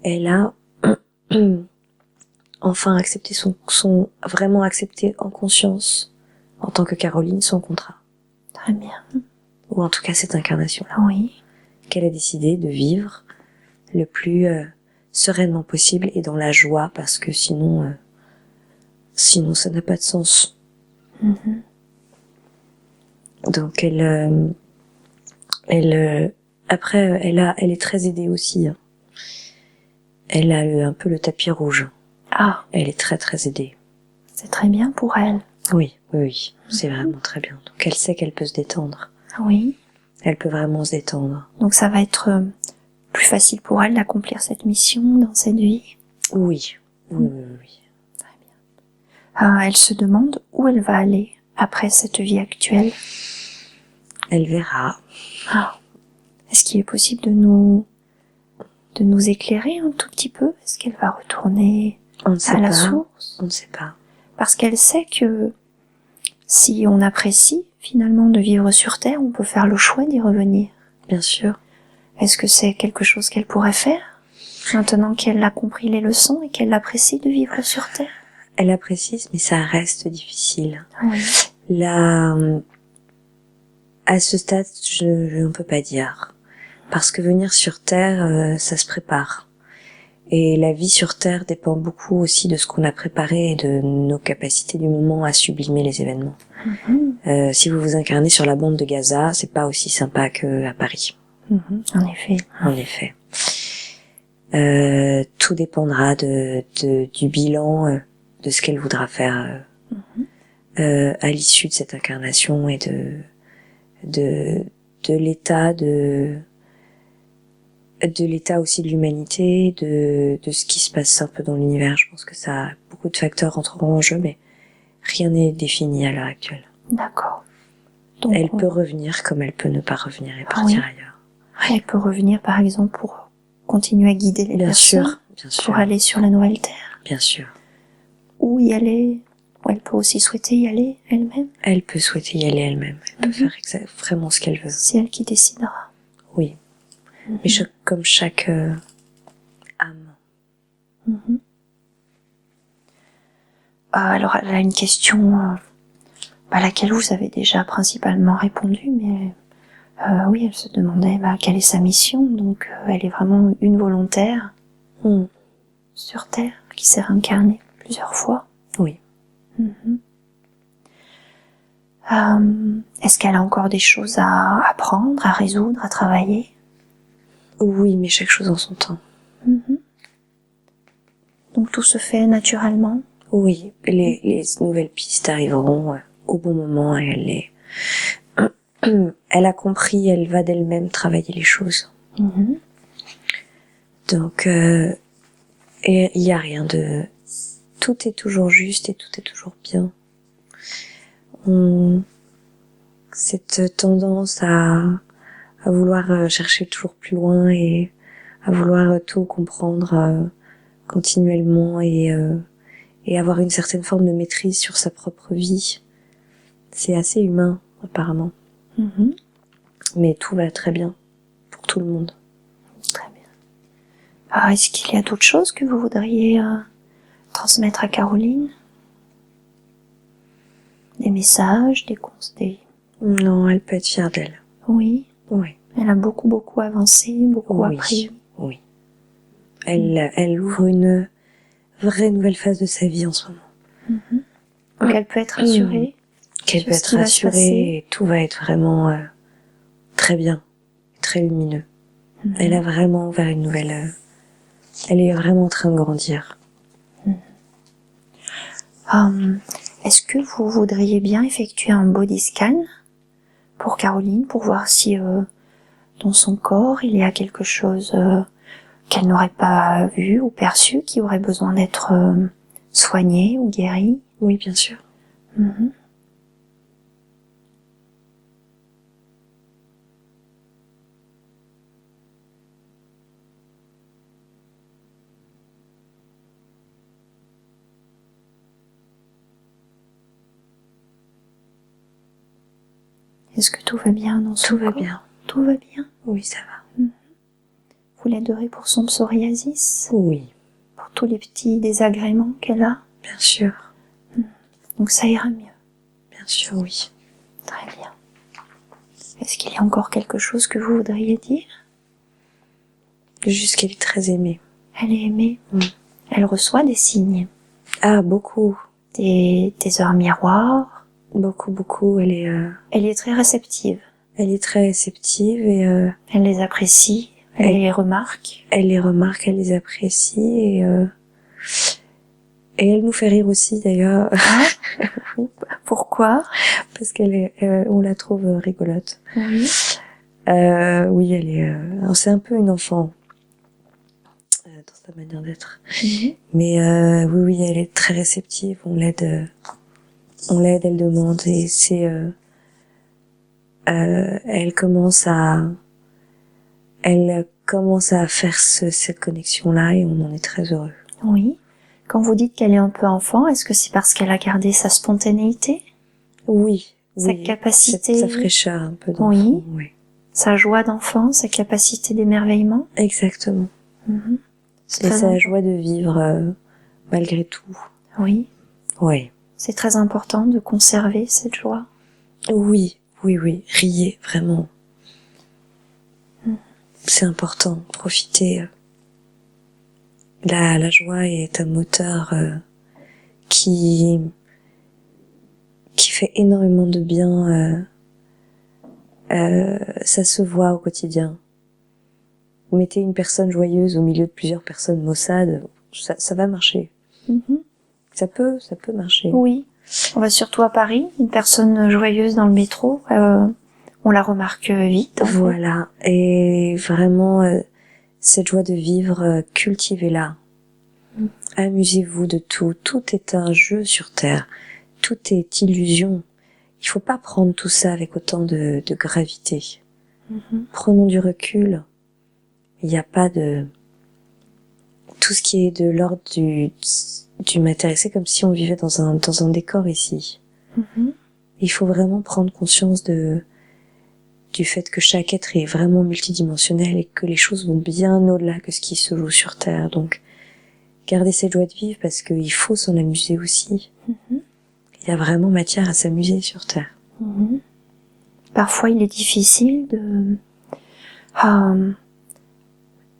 elle a enfin accepté vraiment accepté en conscience, en tant que Caroline, son contrat. Très bien. Ou en tout cas cette incarnation-là. Oui. Qu'elle a décidé de vivre le plus sereinement possible et dans la joie, parce que sinon ça n'a pas de sens. Donc après elle est très aidée aussi. Elle a un peu le tapis rouge. Ah. Elle est très très aidée. C'est très bien pour elle. Oui, c'est vraiment très bien. Donc elle sait qu'elle peut se détendre. Oui. Elle peut vraiment se détendre. Donc ça va être plus facile pour elle d'accomplir cette mission dans cette vie. Oui. Très bien. Elle se demande où elle va aller après cette vie actuelle. Elle verra. Est-ce qu'il est possible de nous éclairer un tout petit peu? Est-ce qu'elle va retourner à la source? On ne sait pas. Parce qu'elle sait que si on apprécie finalement de vivre sur Terre, on peut faire le choix d'y revenir. Bien sûr. Est-ce que c'est quelque chose qu'elle pourrait faire, maintenant qu'elle a compris les leçons et qu'elle apprécie de vivre sur Terre? Elle apprécie, mais ça reste difficile. Oui. Là, à ce stade, je ne peux pas dire. Parce que venir sur Terre, ça se prépare. Et la vie sur Terre dépend beaucoup aussi de ce qu'on a préparé et de nos capacités du moment à sublimer les événements. Si vous vous incarnez sur la bande de Gaza, c'est pas aussi sympa qu'à Paris. En effet. En effet. Tout dépendra du bilan de ce qu'elle voudra faire à l'issue de cette incarnation et de l'état aussi de l'humanité, de ce qui se passe un peu dans l'univers. Je pense que ça, beaucoup de facteurs entreront en jeu, mais rien n'est défini à l'heure actuelle. D'accord. Donc elle peut revenir comme elle peut ne pas revenir et partir ailleurs. Elle peut revenir par exemple pour continuer à guider les personnes. Bien sûr. Pour aller sur la nouvelle Terre. Bien sûr. Ou y aller. Ou elle peut aussi souhaiter y aller elle-même. Elle peut souhaiter y aller elle-même. Elle peut faire vraiment ce qu'elle veut. C'est elle qui décidera. Oui. Mais comme chaque âme. Alors elle a une question à laquelle vous avez déjà principalement répondu, mais oui, elle se demandait quelle est sa mission. Donc elle est vraiment une volontaire sur Terre, qui s'est réincarnée plusieurs fois. Oui. Est-ce qu'elle a encore des choses à apprendre, à résoudre, à travailler? Oui, mais chaque chose en son temps. Donc tout se fait naturellement? Oui, les nouvelles pistes arriveront au bon moment et elle a compris, elle va d'elle-même travailler les choses. Donc, et il n'y a rien de... Tout est toujours juste et tout est toujours bien. Cette tendance à vouloir chercher toujours plus loin et à vouloir tout comprendre continuellement et avoir une certaine forme de maîtrise sur sa propre vie, c'est assez humain apparemment. Mais tout va très bien pour tout le monde. Très bien. Alors, est-ce qu'il y a d'autres choses que vous voudriez transmettre à Caroline? Des messages, des conseils? Non, elle peut être fière d'elle. Oui. Oui. Elle a beaucoup avancé, beaucoup appris. Oui. Elle ouvre une vraie nouvelle phase de sa vie en ce moment. Donc elle peut être rassurée. Qu'elle peut être rassurée et tout va être vraiment très bien, très lumineux. Elle a vraiment ouvert une nouvelle... elle est vraiment en train de grandir. Est-ce que vous voudriez bien effectuer un body scan pour Caroline, pour voir si dans son corps il y a quelque chose qu'elle n'aurait pas vu ou perçu, qui aurait besoin d'être soigné ou guéri? Oui, bien sûr. Est-ce que tout va bien dans son corps? Tout va bien. Tout va bien? Oui, ça va. Vous l'aiderez pour son psoriasis? Oui. Pour tous les petits désagréments qu'elle a? Bien sûr. Donc ça ira mieux. Bien sûr, oui. Très bien. Est-ce qu'il y a encore quelque chose que vous voudriez dire? Juste qu'elle est très aimée. Elle est aimée. Elle reçoit des signes. Ah, beaucoup. Des heures miroirs. Beaucoup. Elle est très réceptive. Elle est très réceptive et elle les apprécie. Elle les remarque. Elle les remarque, elle les apprécie et elle nous fait rire aussi d'ailleurs. Ah, pourquoi? Parce on la trouve rigolote. Oui. Oui, elle est. C'est un peu une enfant dans sa manière d'être. Mais oui, elle est très réceptive. On l'aide, elle demande et c'est. Elle commence à faire cette connexion-là et on en est très heureux. Oui. Quand vous dites qu'elle est un peu enfant, est-ce que c'est parce qu'elle a gardé sa spontanéité? Oui. Sa capacité. Sa fraîcheur un peu d'enfant. Oui. Sa joie d'enfant, sa capacité d'émerveillement. Exactement. Et sa joie de vivre malgré tout. Oui. Oui. C'est très important de conserver cette joie. Oui. Riez, vraiment. C'est important. Profitez. La joie est un moteur qui fait énormément de bien. Ça se voit au quotidien. Vous mettez une personne joyeuse au milieu de plusieurs personnes maussades, ça va marcher. Ça peut marcher. Oui. On va surtout à Paris, une personne joyeuse dans le métro, on la remarque vite. Voilà. Et vraiment, cette joie de vivre, cultivez-la. Amusez-vous de tout. Tout est un jeu sur Terre. Tout est illusion. Il faut pas prendre tout ça avec autant de gravité. Prenons du recul. Il n'y a pas de... Tout ce qui est de l'ordre du matériel, c'est comme si on vivait dans un décor ici. Il faut vraiment prendre conscience du fait que chaque être est vraiment multidimensionnel et que les choses vont bien au-delà que ce qui se joue sur Terre. Donc, gardez cette joie de vivre parce qu'il faut s'en amuser aussi. Il y a vraiment matière à s'amuser sur Terre. Parfois, il est difficile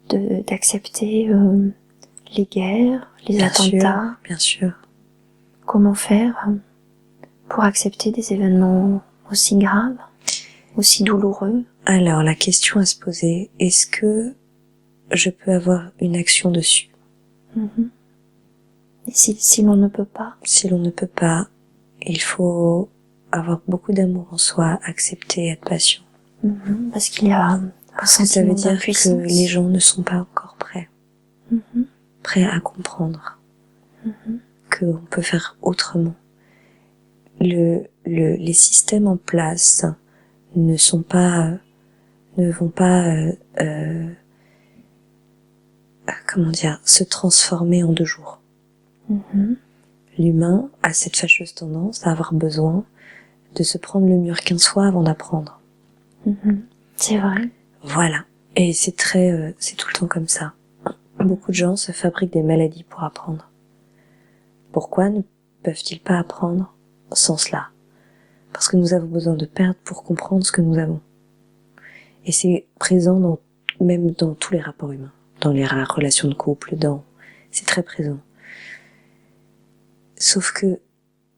d'accepter les guerres, les attentats. Bien sûr. Comment faire pour accepter des événements aussi graves, aussi douloureux? Alors, la question à se poser, est-ce que je peux avoir une action dessus? Et si l'on ne peut pas? Si l'on ne peut pas, il faut avoir beaucoup d'amour en soi, accepter, être patient. Parce qu'il y a un Parce que ça veut sentiment dire d'impuissance. que les gens ne sont pas encore prêts. Prêts à comprendre qu'on peut faire autrement. Les systèmes en place ne vont pas, comment dire, se transformer en 2 jours. L'humain a cette fâcheuse tendance à avoir besoin de se prendre le mur 15 fois avant d'apprendre. C'est vrai. Voilà. Et c'est tout le temps comme ça. Beaucoup de gens se fabriquent des maladies pour apprendre. Pourquoi ne peuvent-ils pas apprendre sans cela? Parce que nous avons besoin de perdre pour comprendre ce que nous avons. Et c'est présent même dans tous les rapports humains, dans les relations de couple, c'est très présent. Sauf que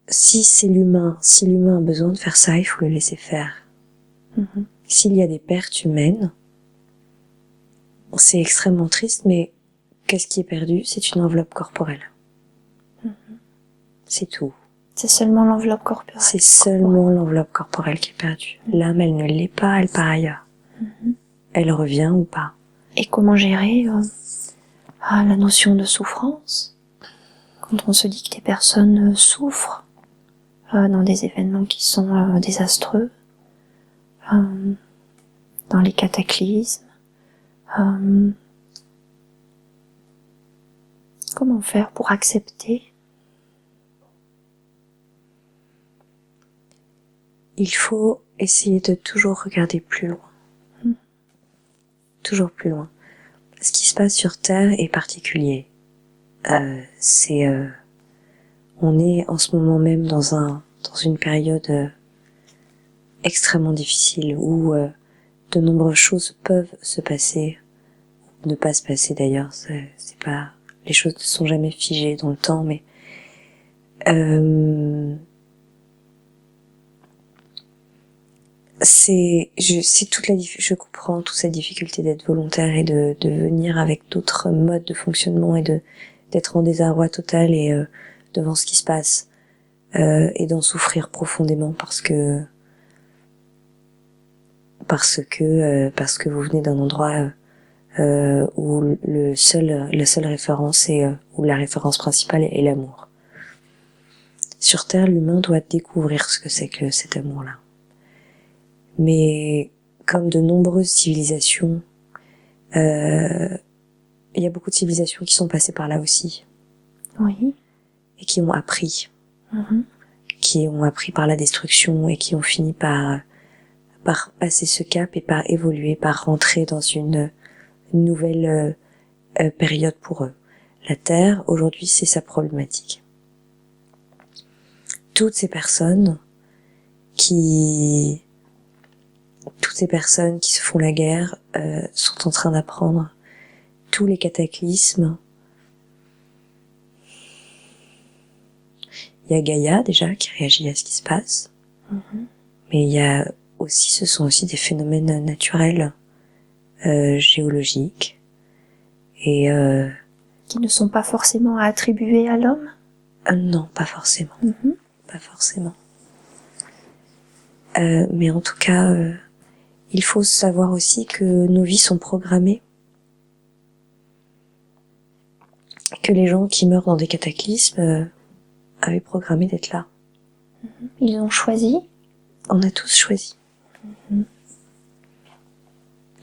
si l'humain a besoin de faire ça, il faut le laisser faire. S'il y a des pertes humaines, c'est extrêmement triste, mais qu'est-ce qui est perdu? C'est une enveloppe corporelle. C'est tout. C'est seulement l'enveloppe corporelle. C'est seulement l'enveloppe corporelle qui est perdue. L'âme, elle ne l'est pas, elle part ailleurs. Elle revient ou pas. Et comment gérer la notion de souffrance? Quand on se dit que des personnes souffrent dans des événements qui sont désastreux, dans les cataclysmes, comment faire pour accepter? Il faut essayer de toujours regarder plus loin. Toujours plus loin. Ce qui se passe sur Terre est particulier. On est en ce moment même dans une période extrêmement difficile où de nombreuses choses peuvent se passer, ou ne pas se passer d'ailleurs. C'est pas, les choses ne sont jamais figées dans le temps, mais je comprends toute cette difficulté d'être volontaire et de venir avec d'autres modes de fonctionnement et d'être en désarroi total et devant ce qui se passe et d'en souffrir profondément parce que vous venez d'un endroit où la seule référence où la référence principale est l'amour. Sur Terre, l'humain doit découvrir ce que c'est que cet amour-là. Mais comme de nombreuses civilisations, il y a beaucoup de civilisations qui sont passées par là aussi. Oui. Et qui ont appris. Qui ont appris par la destruction et qui ont fini par passer ce cap et par évoluer, par rentrer dans une nouvelle période pour eux. La Terre, aujourd'hui, c'est sa problématique. Toutes ces personnes qui se font la guerre sont en train d'apprendre tous les cataclysmes. Il y a Gaïa déjà qui réagit à ce qui se passe, mais ce sont aussi des phénomènes naturels, géologiques, et qui ne sont pas forcément à attribuer à l'homme? Non, pas forcément. Pas forcément. Mais en tout cas, il faut savoir aussi que nos vies sont programmées. Que les gens qui meurent dans des cataclysmes avaient programmé d'être là. Ils ont choisi? On a tous choisi.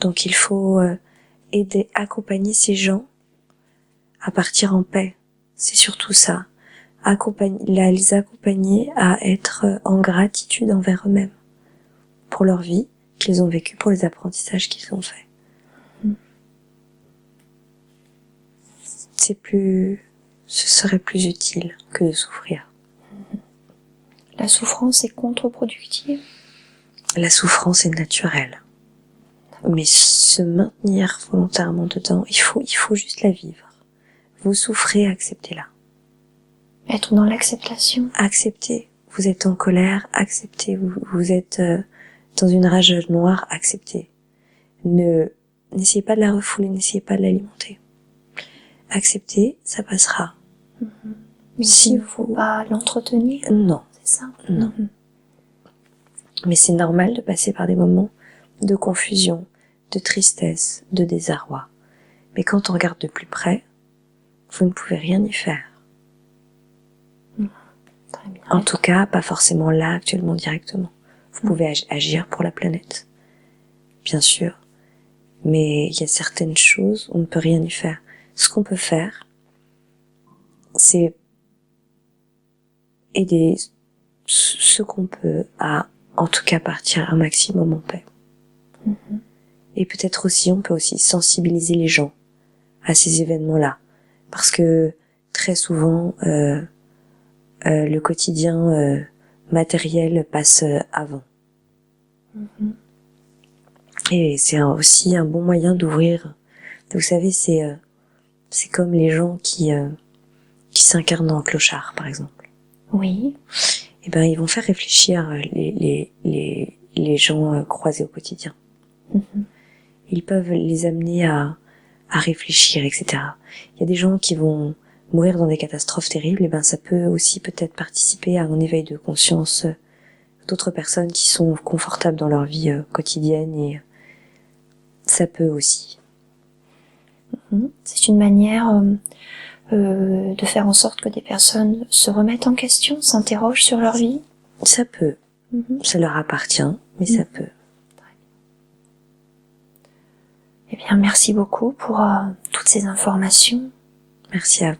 Donc il faut accompagner ces gens à partir en paix. C'est surtout ça. Les accompagner à être en gratitude envers eux-mêmes pour leur vie qu'ils ont vécue, pour les apprentissages qu'ils ont faits. Ce serait plus utile que de souffrir. La souffrance est contre-productive? La souffrance est naturelle. Mais se maintenir volontairement dedans, il faut juste la vivre. Vous souffrez, acceptez-la. Être dans l'acceptation. Acceptez. Vous êtes en colère, acceptez. Vous êtes dans une rage noire, acceptez. N'essayez pas de la refouler, n'essayez pas de l'alimenter. Acceptez, ça passera. Mais s'il ne faut pas l'entretenir. Non. C'est ça? Non. Mais c'est normal de passer par des moments de confusion, de tristesse, de désarroi. Mais quand on regarde de plus près, vous ne pouvez rien y faire. Très bien. En tout cas, pas forcément là, actuellement, directement. Vous pouvez agir pour la planète, bien sûr. Mais il y a certaines choses, on ne peut rien y faire. Ce qu'on peut faire, c'est aider ce qu'on peut à, en tout cas, partir un maximum en paix. Et peut-être aussi, on peut aussi sensibiliser les gens à ces événements-là. Parce que très souvent, le quotidien matériel passe avant. Et c'est aussi un bon moyen d'ouvrir. Vous savez, c'est comme les gens qui s'incarnent en clochard, par exemple. Oui. Et ben, ils vont faire réfléchir les gens croisés au quotidien. Ils peuvent les amener à réfléchir, etc. Il y a des gens qui vont mourir dans des catastrophes terribles, et ben ça peut aussi peut-être participer à un éveil de conscience d'autres personnes qui sont confortables dans leur vie quotidienne, et ça peut aussi. C'est une manière de faire en sorte que des personnes se remettent en question, s'interrogent sur leur vie. Ça peut. Ça leur appartient, mais ça peut. Eh bien, merci beaucoup pour toutes ces informations. Merci à vous.